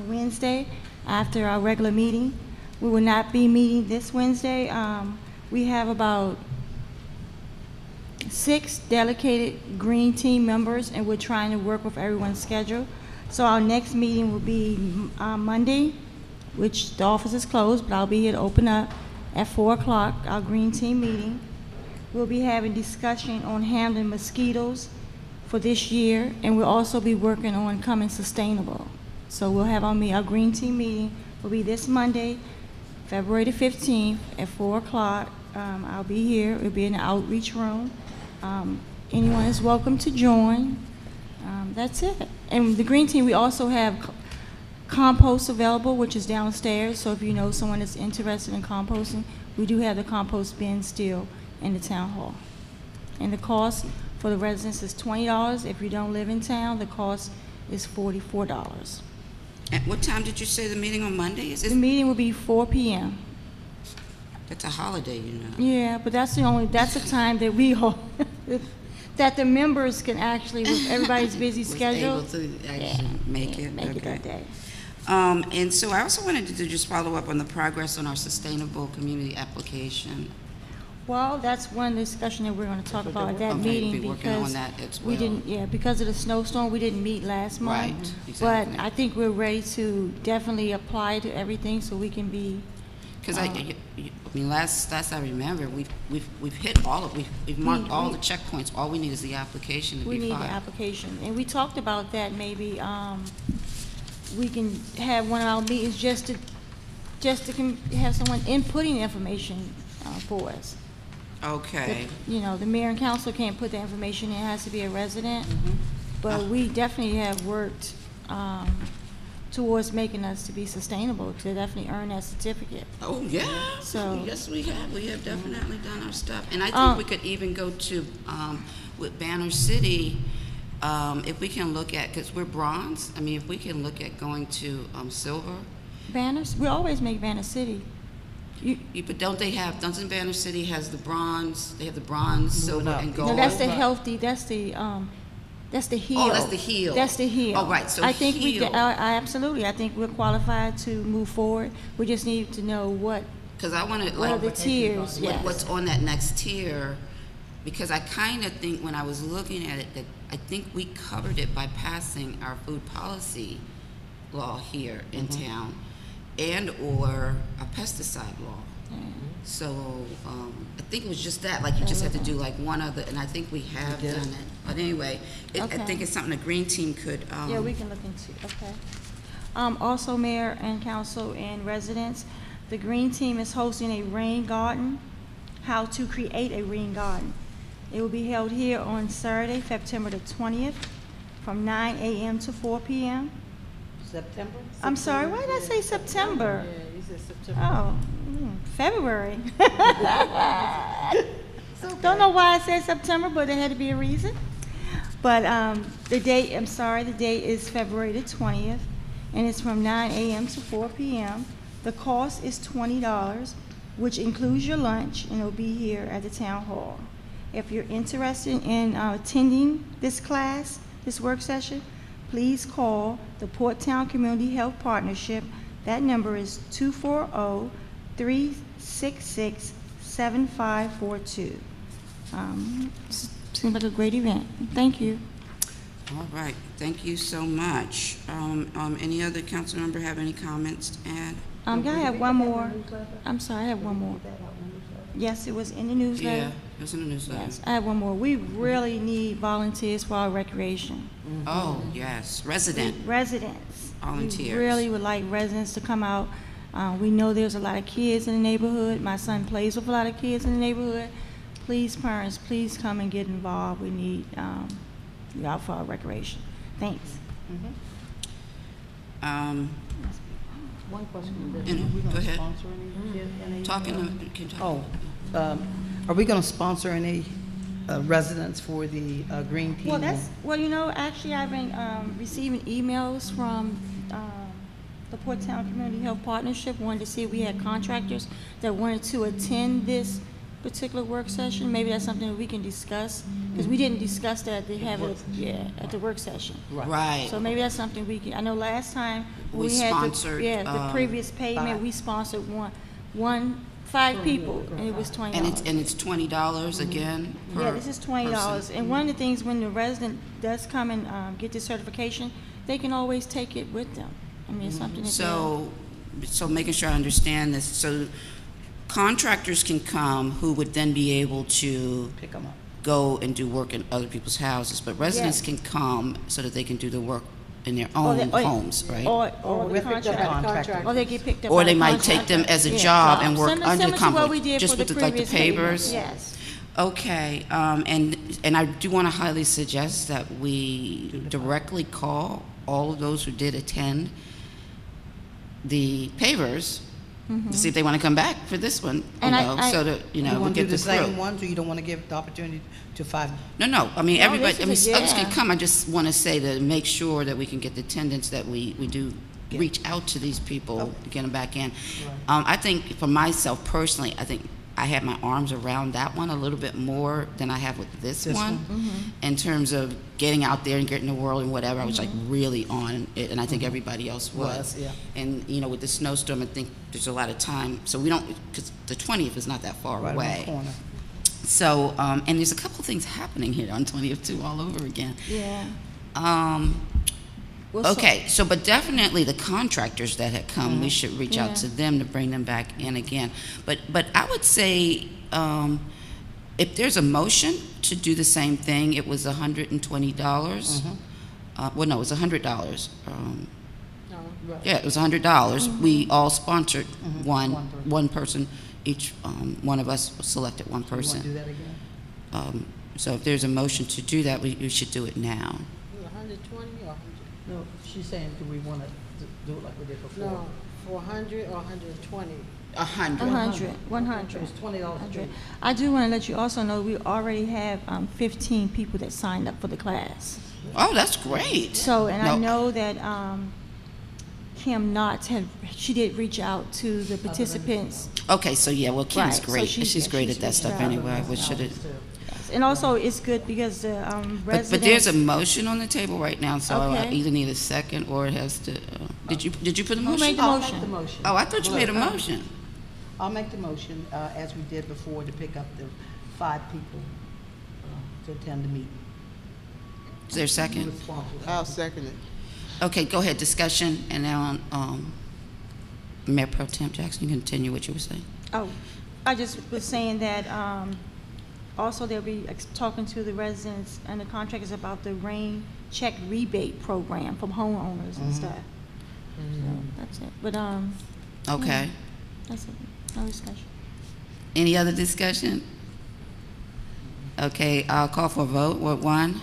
B: Wednesday after our regular meeting. We will not be meeting this Wednesday. We have about 6 dedicated green team members, and we're trying to work with everyone's schedule. So our next meeting will be Monday, which the office is closed, but I'll be here to open up at 4 o'clock, our green team meeting. We'll be having discussion on handling mosquitoes for this year, and we'll also be working on becoming sustainable. So we'll have our green team meeting will be this Monday, February the 15th at 4 o'clock. I'll be here. It'll be in the outreach room. Anyone is welcome to join. That's it. And the green team, we also have compost available, which is downstairs, so if you know someone that's interested in composting, we do have the compost bin still in the town hall. And the cost for the residents is $20. If you don't live in town, the cost is $44.
A: At what time did you say the meeting on Monday is?
B: The meeting will be 4 p.m.
A: It's a holiday, you know.
B: Yeah, but that's the time that we all, that the members can actually, with everybody's busy
A: Was
B: schedule.
A: able to actually make it.
B: Make it
A: Okay.
B: that day.
A: And so I also wanted to just follow up on the progress on our sustainable community application.
B: Well, that's one discussion that we're going to talk about at that
A: Okay,
B: meeting
A: be working on
B: because
A: that as
B: we
A: well.
B: didn't, yeah, because of the snowstorm, we didn't meet last month.
A: Right, exactly.
B: But I think we're ready to definitely apply to everything so we can be,
A: Because I mean, last I remember, we've hit all of, we've marked all the checkpoints. All we need is the application to be
B: we
A: filed.
B: need the application. And we talked about that, maybe we can have one of our meetings just to have someone inputting the information for us.
A: Okay.
B: You know, the mayor and council can't put the information in, it has to be a resident. But we definitely have worked towards making us to be sustainable, to definitely earn that certificate.
A: Oh, yeah.
B: So-
A: Yes, we have. We have definitely done our stuff. And I think we could even go to, with Banner City, if we can look at, because we're bronze, I mean, if we can look at going to silver.
B: Banners, we always make Banner City.
A: But doesn't Banner City has the bronze, they have the bronze, silver, and gold?
B: No, that's the healthy, that's the heel.
A: Oh, that's the heel.
B: That's the heel.
A: Oh, right, so
B: I think
A: heel.
B: I absolutely, I think we're qualified to move forward. We just need to know what
A: Because I want to,
B: are
A: like,
B: the tiers, yes.
A: what's on that next tier, because I kind of think when I was looking at it, that I think we covered it by passing our food policy law here in town, and/or a pesticide law. So I think it was just that, like you just had to do like one other, and I think we have done it. But anyway, I
B: Okay.
A: think it's something the green team could.
B: Yeah, we can look into, okay. Also, Mayor and Council and residents, the Green Team is hosting a rain garden, how to create a rain garden. It will be held here on Saturday, September the 20th, from 9 a.m. to 4 p.m.
D: September?
B: I'm sorry, why did I say September?
C: Yeah, you said September.
B: Oh, February. Don't know why I said September, but there had to be a reason. But the date is February the 20th, and it's from 9 a.m. to 4 p.m. The cost is $20, which includes your lunch, and it'll be here at the town hall. If you're interested in attending this class, this work session, please call the Port Town Community Health Partnership. That number is 240-366-7542. Seems like a great event. Thank you.
A: All right, thank you so much. Any other council member have any comments to add?
B: Can I have one more? I'm sorry, I have one more. Yes, it was in the newsletter.
A: Yeah, it was in the newsletter.
B: Yes, I have one more. We really need volunteers for our recreation.
A: Oh, yes,
B: Residents.
A: volunteers.
B: We really would like residents to come out. We know there's a lot of kids in the neighborhood. My son plays with a lot of kids in the neighborhood. Please, parents, please come and get involved. We need you out for our recreation. Thanks.
D: One question.
A: Go ahead.
D: Sponsor any?
A: Can talk.
D: Are we going to sponsor any residents for the Green Team?
B: Well, you know, actually, I've been receiving emails from the Port Town Community Health Partnership, wanted to see if we had contractors that wanted to attend this particular work session. Maybe that's something that we can discuss, because we didn't discuss that, they have it, at the work session.
A: Right.
B: So maybe that's something we can, I know last time
A: We
B: we had
A: sponsored,
B: the previous payment, we sponsored 5 people, and it was $20.
A: And it's $20 again per
B: Yeah, this is $20.
A: person.
B: And one of the things, when the resident does come and get this certification, they can always take it with them. I mean, it's something that
A: So making sure I understand this, so contractors can come who would then be able to
D: Pick them up.
A: go and do work in other people's houses, but residents
B: Yes.
A: can come so that they can do the work in their own homes, right?
B: Or
D: we
B: the
D: picked up
B: contractor. Or they get picked up
A: Or
B: by
A: they
B: the
A: might take them
B: contractor.
A: as a
B: Yeah.
A: job and work
B: Similar
A: under
B: to what we
A: contract,
B: did
A: just
B: for
A: with
B: the
A: the, like the
B: previous payment.
A: pavers?
B: Yes.
A: Okay, and I do want to highly suggest that we directly call all of those who did attend the pavers, to see if they want to come back for this one,
B: And
A: so that,
D: You
A: we
D: want to
A: get
D: do the
A: the
D: same
A: crew.
D: ones, or you don't want to give the opportunity to 5?
A: No, I mean,
B: No,
A: everybody,
B: this is
A: others can
B: yeah.
A: come, I just want to say to make sure that we can get the attendance, that we do reach out to these people to get them back in. I think for myself personally, I think I had my arms around that one a little bit more than I have with this one. In terms of getting out there and getting the world and whatever, I was like really on it, and I think everybody else was.
D: Yeah.
A: And, with the snowstorm, I think there's a lot of time, so we don't, because the 20th is not that far
D: Right
A: away.
D: around the corner.
A: So, and there's a couple things happening here on 20th too, all over again.
B: Yeah.
A: Okay, so but definitely the contractors that had come, we should reach out to them to bring them back in again. But I would say, if there's a motion to do the same thing, it was $120. Well, no, it was $100. Yeah, it was $100. We all sponsored one person. Each one of us selected one
D: You want to do
A: person.
D: that again?
A: So if there's a motion to do that, we should do it now.
C: 120 or 100?
D: No, she's saying, do we want to do it like we did before?
C: No, 400 or 120?
A: 100.
B: 100.
D: It's $20 a tree.
B: I do want to let you also know we already have 15 people that signed up for the class.
A: Oh, that's great.
B: So, and I
A: No.
B: know that Kim Knotts she did reach out to the participants.
A: Okay, so yeah, well, Kim's
B: Right, so
A: great.
B: she's-
A: She's
B: yeah,
A: great
B: she's
A: at that
B: reached
A: stuff
B: out.
A: anyway. We should have.
B: And also, it's good because the residents.
A: But there's a motion on the table right now, so I
B: Okay.
A: either need a second or it has to. Did you put a
B: Who
A: motion?
B: made the
D: I'll
B: motion?
D: make the motion.
A: Oh, I thought you made a motion.
D: I'll make the motion, as we did before, to pick up the 5 people to attend the meeting.
A: Is there a second?
D: With sponsors.
K: I'll second it.
A: Okay, go ahead. Discussion, and now Mayor Pro Tem Jackson, you continue what you were saying.
B: Oh, I just was saying that also they'll be talking to the residents and the contractors about the rain check rebate program from homeowners and stuff. So that's it. But
A: Okay.
B: that's it. No discussion.
A: Any other discussion? Okay, I'll call for a vote. Ward 1,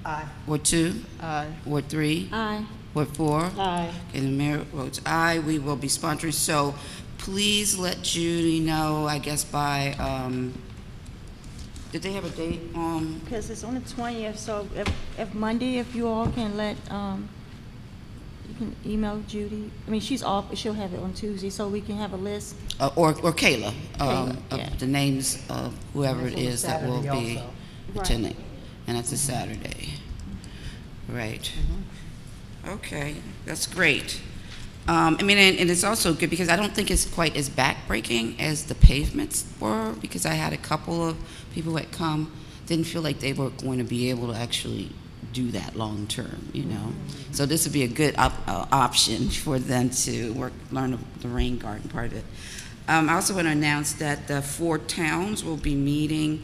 D: Aye.
A: Ward 2,
K: Aye.
A: Ward 3,
B: Aye.
A: Ward 4.
C: Aye.
A: Okay, the mayor votes aye. We will be sponsoring. So please let Judy know, I guess, by, did they have a date?
B: Because it's on the 20th, so if Monday, if you all can let, you can email Judy. I mean, she's off, but she'll have it on Tuesday, so we can have a list.
A: Or Kayla,
B: Kayla,
A: of
B: yeah.
A: the names of whoever it
D: That's on a
A: is that will
D: Saturday
A: be
D: also.
B: Right.
A: attending. And that's a Saturday. Right. Okay, that's great. I mean, and it's also good because I don't think it's quite as backbreaking as the pavements were, because I had a couple of people who had come, didn't feel like they were going to be able to actually do that long term, So this would be a good option for them to learn the rain garden part of it. I also want to announce that the 4 towns will be meeting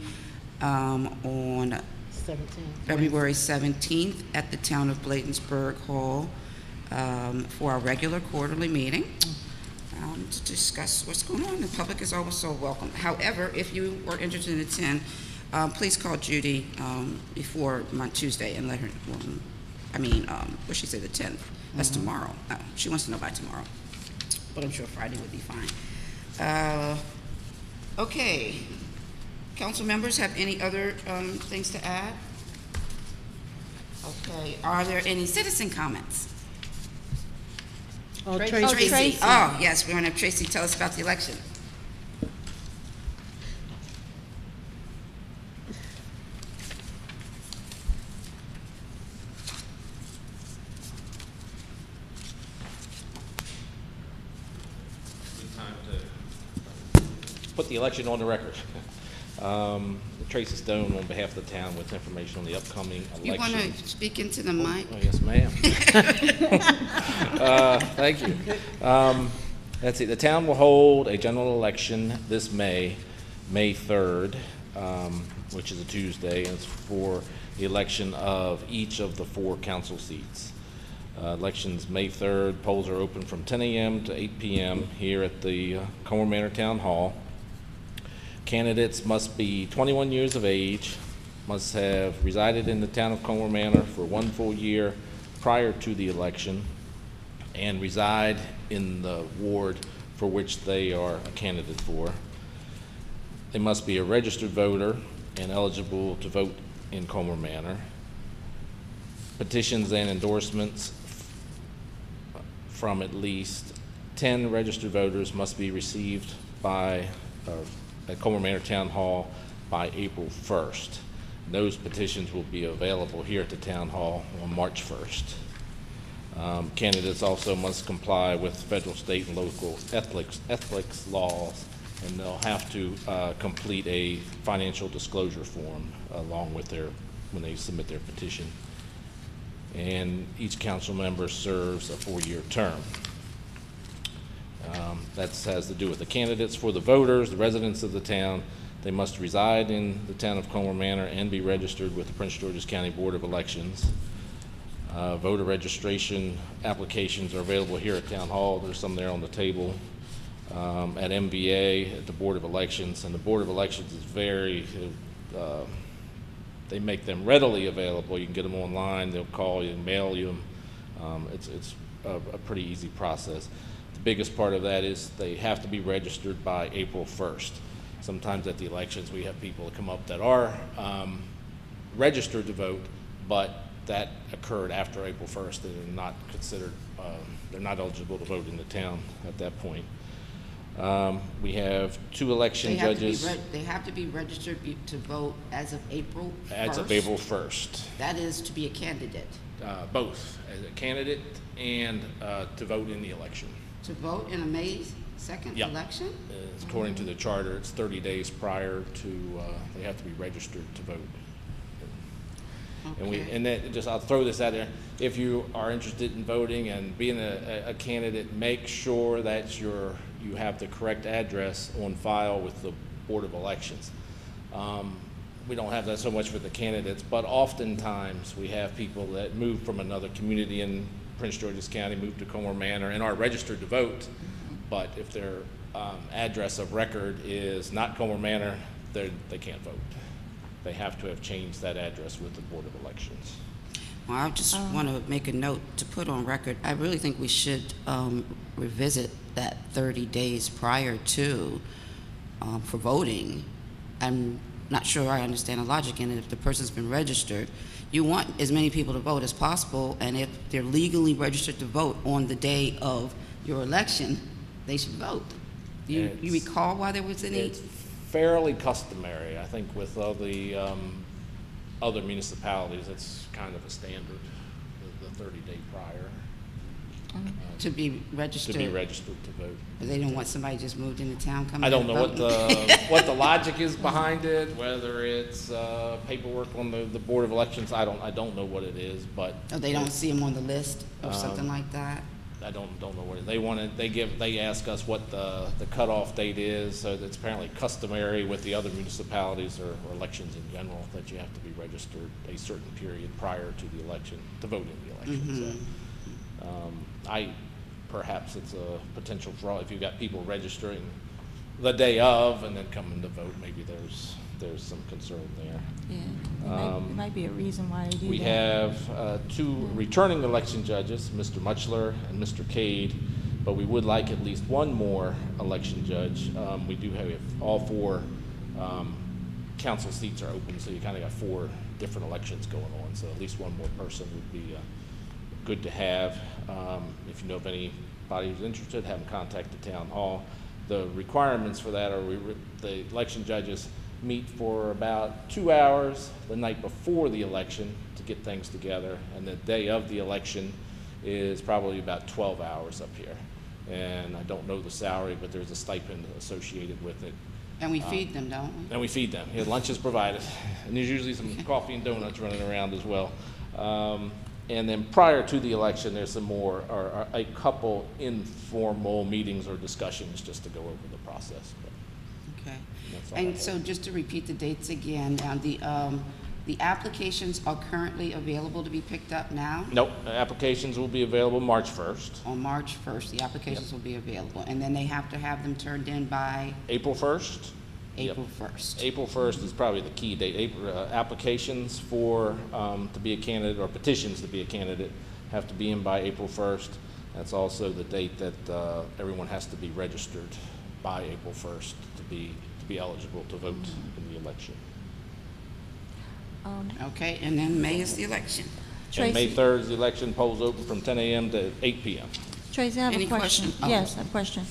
A: on
D: 17.
A: February 17th at the town of Bladensburg Hall for our regular quarterly meeting to discuss what's going on. The public is always so welcome. However, if you are interested in attend, please call Judy before Tuesday and let her, what she say, the 10th? That's tomorrow. She wants to know by tomorrow, but I'm sure Friday would be fine. Okay. Council members have any other things to add? Okay. Are there any citizen comments?
C: Oh,
B: Tracy. Oh, Tracy.
A: Oh, yes, we're going to have Tracy tell us about the election.
N: Good time to put the election on the record. Tracy Stone on behalf of the town with information on the upcoming election.
A: You want to speak into the mic?
N: Oh, yes, ma'am. Thank you. Let's see, the town will hold a general election this May 3rd, which is a Tuesday, and it's for the election of each of the 4 council seats. Elections May 3rd, polls are open from 10 a.m. to 8 p.m. here at the Colmar Manor Town Hall. Candidates must be 21 years of age, must have resided in the town of Colmar Manor for 1 full year prior to the election, and reside in the ward for which they are a candidate for. They must be a registered voter and eligible to vote in Colmar Manor. Petitions and endorsements from at least 10 registered voters must be received by at Colmar Manor Town Hall by April 1st. Those petitions will be available here at the Town Hall on March 1st. Candidates also must comply with federal, state, and local ethics laws, and they'll have to complete a financial disclosure form along with when they submit their petition. And each council member serves a 4-year term. That has to do with the candidates. For the voters, the residents of the town, they must reside in the town of Colmar Manor and be registered with the Prince George's County Board of Elections. Voter registration applications are available here at Town Hall. There's some there on the table. At MVA, at the Board of Elections, and the Board of Elections is they make them readily available. You can get them online, they'll call you, mail you them. It's a pretty easy process. The biggest part of that is they have to be registered by April 1st. Sometimes at the elections we have people that come up that are registered to vote, but that occurred after April 1st. They're not considered, they're not eligible to vote in the town at that point. We have 2 election judges.
A: They have to be registered to vote as of April 1st?
N: As of April 1st.
A: That is to be a candidate?
N: Both, as a candidate and to vote in the election.
A: To vote in a May 2nd election?
N: According to the charter, it's 30 days prior to, they have to be registered to vote.
A: Okay.
N: And I'll throw this out there. If you are interested in voting and being a candidate, make sure that you have the correct address on file with the Board of Elections. We don't have that so much with the candidates, but oftentimes we have people that move from another community in Prince George's County, move to Colmar Manor, and are registered to vote. But if their address of record is not Colmar Manor, they can't vote. They have to have changed that address with the Board of Elections.
A: Well, I just want to make a note to put on record. I really think we should revisit that 30 days prior to for voting. I'm not sure I understand the logic in it. If the person's been registered, you want as many people to vote as possible, and if they're legally registered to vote on the day of your election, they should vote. Do you recall why there was any?
N: It's fairly customary, I think, with all the other municipalities. It's kind of a standard, the 30-day prior.
A: To be registered.
N: To be registered to vote.
A: But they don't want somebody just moved into town coming.
N: I don't know what the logic is behind it. Whether it's paperwork on the Board of Elections, I don't know what it is. But
A: they don't see them on the list or something like that.
N: I don't know what it is. They ask us what the cutoff date is. So that's apparently customary with the other municipalities or elections in general that you have to be registered a certain period prior to the election to vote in the election.
A: Mm-hmm.
N: So, perhaps it's a potential fraud if you've got people registering the day of and then coming to vote. Maybe there's some concern there.
B: Yeah, it might be a reason why they do
N: we
B: that.
N: have 2 returning election judges, Mr. Muchler and Mr. Cade, but we would like at least 1 more election judge. We do have all 4 council seats are open, so you kind of got 4 different elections going on, so at least 1 more person would be good to have. If you know of anybody who's interested, have them contact the town hall. The requirements for that are the election judges meet for about 2 hours the night before the election to get things together, and the day of the election is probably about 12 hours up here. And I don't know the salary, but there's a stipend associated with it.
A: And we feed them, don't we?
N: And we feed them. Yeah, lunch is provided, and there's usually some coffee and donuts running around as well. And then prior to the election, there's some more, or a couple informal meetings or discussions just to go over the process.
A: Okay. And so just to repeat the dates again, the applications are currently available to be picked up now?
N: Nope, applications will be available March 1st.
A: On March 1st, the applications will be available. And then they have to have them turned in by?
N: April 1st.
A: April 1st.
N: April 1st is probably the key date. Applications for to be a candidate, or petitions to be a candidate, have to be in by April 1st. That's also the date that everyone has to be registered by April 1st to be eligible to vote in the election.
A: Okay, and then May is the election.
N: And May
B: Tracy.
N: 3rd is the election, polls open from 10 a.m. to 8 p.m.
B: Tracy, I have
A: Any
B: a question.
A: question? Oh.
B: Yes, I have a question.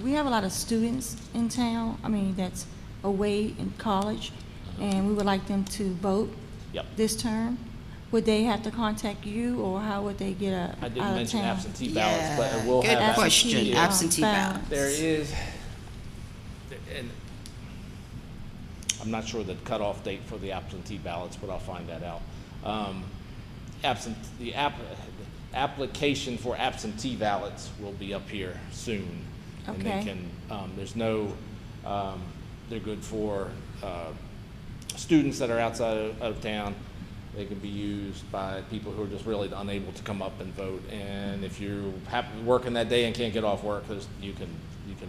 B: We have a lot of students in town, that's away in college, and we would like them to vote
N: Yep.
B: this term. Would they have to contact you, or how would they get out of town?
N: I didn't mention absentee ballots, but I will
A: Good
N: have
A: question. Absentee
B: ballots.
A: ballots.
N: There is, and I'm not sure the cutoff date for the absentee ballots, but I'll find that out. Application for absentee ballots will be up here soon. And they
B: Okay.
N: can, there's no, they're good for students that are outside of town. They can be used by people who are just really unable to come up and vote. And if you're working that day and can't get off work, you can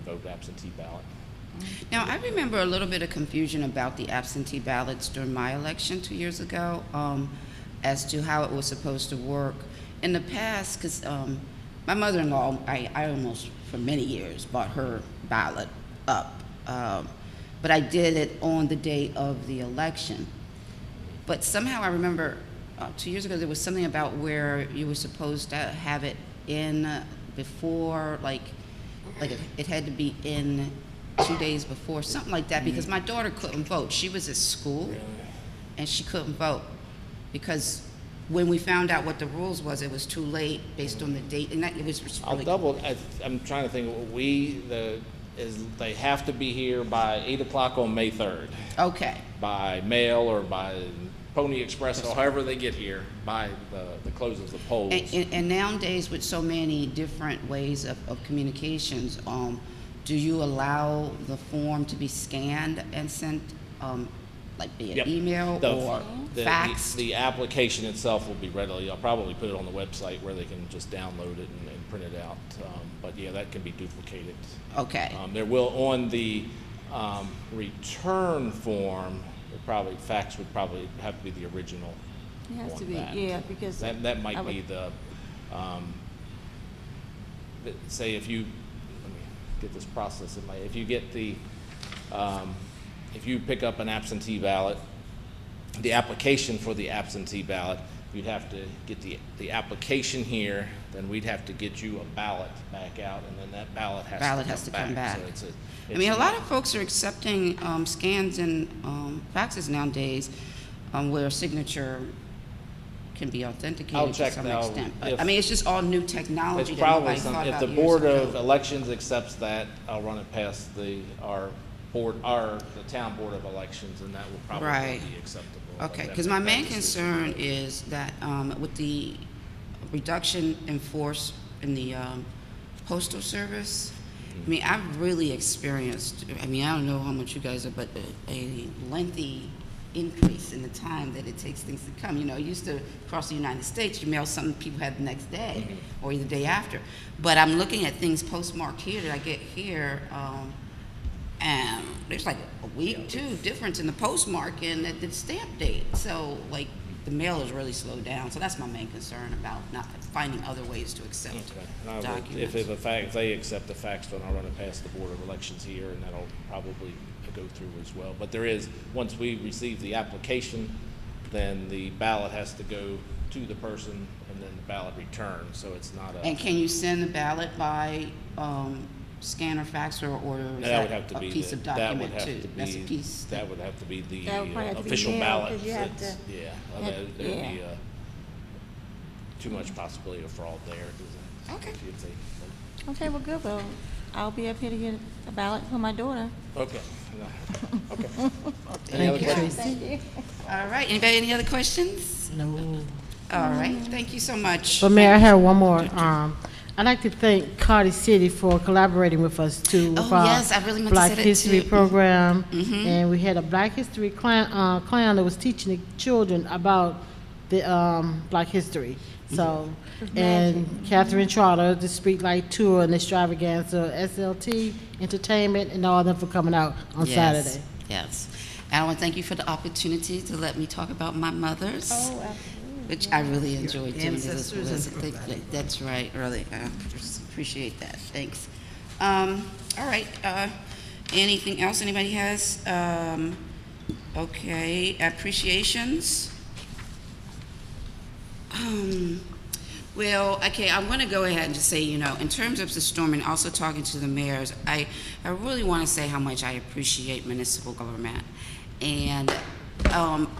N: vote absentee ballot.
A: Now, I remember a little bit of confusion about the absentee ballots during my election 2 years ago, as to how it was supposed to work. In the past, because my mother-in-law, I almost, for many years, bought her ballot up. But I did it on the day of the election. But somehow I remember 2 years ago there was something about where you were supposed to have it in before, like it had to be in 2 days before, something like that, because my daughter couldn't vote. She was at school, and she couldn't vote because when we found out what the rules was, it was too late based on the date, and it was really.
N: I'm trying to think. They have to be here by 8 o'clock on May 3rd.
A: Okay.
N: By mail or by Pony Express, or however they get here, by the close of the polls.
A: And nowadays, with so many different ways of communications, do you allow the form to be scanned and sent, like via email or fax?
N: The application itself will be readily. I'll probably put it on the website where they can just download it and print it out. But yeah, that can be duplicated.
A: Okay.
N: There will, on the return form, fax would probably have to be the original.
B: It has
N: on
B: to be,
N: that.
B: yeah, because.
N: That might be the, say if you, let me get this process in my, if you get the, if you pick up an absentee ballot, the application for the absentee ballot, you'd have to get the application here, then we'd have to get you a ballot back out, and then that ballot has to come back. So
A: I mean, a lot of folks are accepting scans and faxes nowadays where signature can be authenticated to some extent. But, I mean, it's just all new technology
N: it's
A: that
N: probably
A: nobody thought
N: if
A: about
N: the
A: years
N: Board
A: ago.
N: of Elections accepts that, I'll run it past the town board of elections, and that will probably be acceptable.
A: Okay, because my main concern is that with the reduction in force in the postal service, I mean, I've really experienced, I mean, I don't know how much you guys are, but a lengthy increase in the time that it takes things to come. You know, used to, across the United States, you mail something people had the next day or the day after. But I'm looking at things postmarked here that I get here, and there's like a week, two difference in the postmark and the stamp date. So, like, the mail is really slowed down. So that's my main concern about not finding other ways to accept documents.
N: If they accept the fax, then I'll run it past the Board of Elections here, and that'll probably go through as well. But there is, once we receive the application, then the ballot has to go to the person, and then the ballot returns. So it's not a.
A: And can you send the ballot by scan or fax, or is that a piece of document too? That's a piece.
N: That would have to be the
B: have to be
N: official
B: mailed,
N: ballot.
B: 'cause you have to-
N: There'd be too much possibility of fraud there.
A: Okay.
B: Okay, well, good. Well, I'll be up here to get a ballot for my daughter.
N: Okay. Okay.
A: Any other questions? Thank you. All right. Anybody, any other questions?
C: No.
A: All right. Thank you so much.
C: But Mayor, I have one more. I'd like to thank Carter City for collaborating with us too. With our
A: yes, I really meant to
C: Black
A: say that
C: History
A: too.
C: program, and we had a Black History clown that was teaching the children about the Black History. So, and Catherine Trotter, the Streetlight Tour and Extravaganza, SLT Entertainment, and all of them for coming out on Saturday.
A: Yes. And I want to thank you for the opportunity to let me talk about my mothers.
B: Oh, absolutely.
A: which I really enjoyed doing.
D: Ancestors and
A: That's right, really. Just appreciate that. Thanks. All right. Anything else anybody has? Okay, appreciations. Well, okay, I'm going to go ahead and just say, you know, in terms of the storm and also talking to the mayors, I really want to say how much I appreciate municipal government. And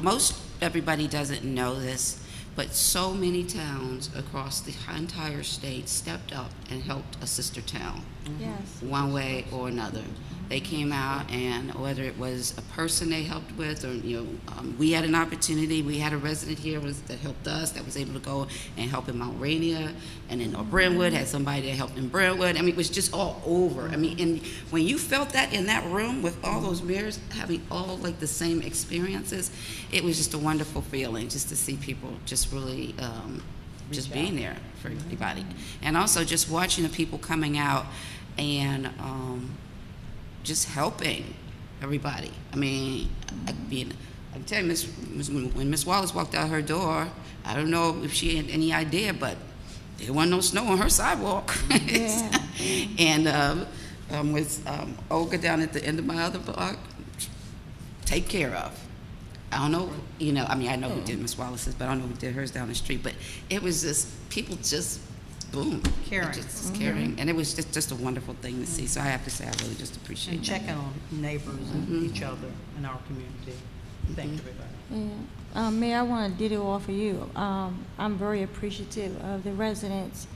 A: most everybody doesn't know this, but so many towns across the entire state stepped up and helped a sister town.
B: Yes.
A: One way or another. They came out, and whether it was a person they helped with, or we had an opportunity. We had a resident here that helped us, that was able to go and help in Mount Rainier, and in Brentwood had somebody that helped in Brentwood. I mean, it was just all over. I mean, and when you felt that in that room with all those mayors having all like the same experiences, it was just a wonderful feeling just to see people just really just being there for everybody, and also just watching the people coming out and just helping everybody. I mean, I'm telling you, when Miss Wallace walked out her door, I don't know if she had any idea, but there wasn't no snow on her sidewalk.
B: Yeah.
A: And with Olga down at the end of my other block, take care of. I don't know, I mean, I know who did Miss Wallace's, but I don't know who did hers down the street. But it was just, people just, boom.
D: Caring.
A: Just caring. And it was just a wonderful thing to see. So I have to say, I really just appreciate
D: And
A: that.
D: checking on neighbors and each other in our community. Thank everybody.
B: Yeah. Mayor, I want to ditto off of you. I'm very appreciative of the residents,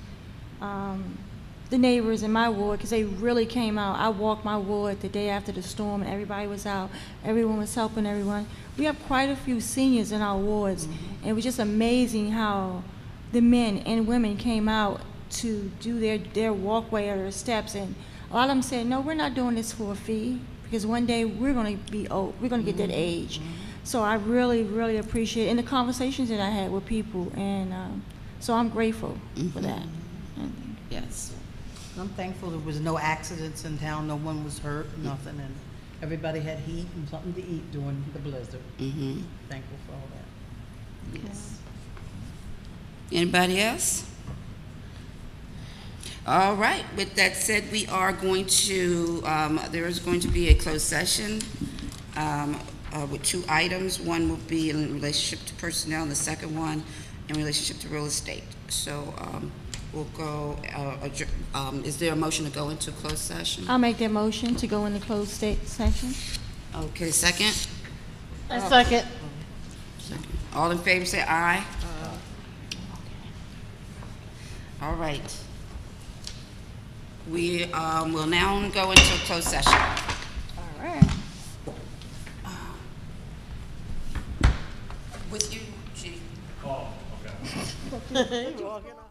B: the neighbors in my ward, because they really came out. I walked my ward the day after the storm, and everybody was out. Everyone was helping everyone. We have quite a few seniors in our wards, and it was just amazing how the men and women came out to do their walkway or their steps, and a lot of them said, no, we're not doing this for a fee, because one day we're going to be old, we're going to get that age. So I really, really appreciate it, and the conversations that I had with people, and so I'm grateful for that.
A: Yes.
D: I'm thankful there was no accidents in town, no one was hurt, nothing, and everybody had heat and something to eat during the blizzard. Thankful for all that.
A: Yes. Anybody else? All right. With that said, we are going to, there is going to be a closed session with 2 items. One will be in relationship to personnel, and the second one in relationship to real estate. So we'll go, is there a motion to go into closed session?
B: I'll make that motion to go into closed session.
A: Okay, second?
C: A second.
A: All in favor say aye. All right. We will now go into closed session.
B: All right.
A: With you, Chief.
F: Oh, okay.
C: You're walking out.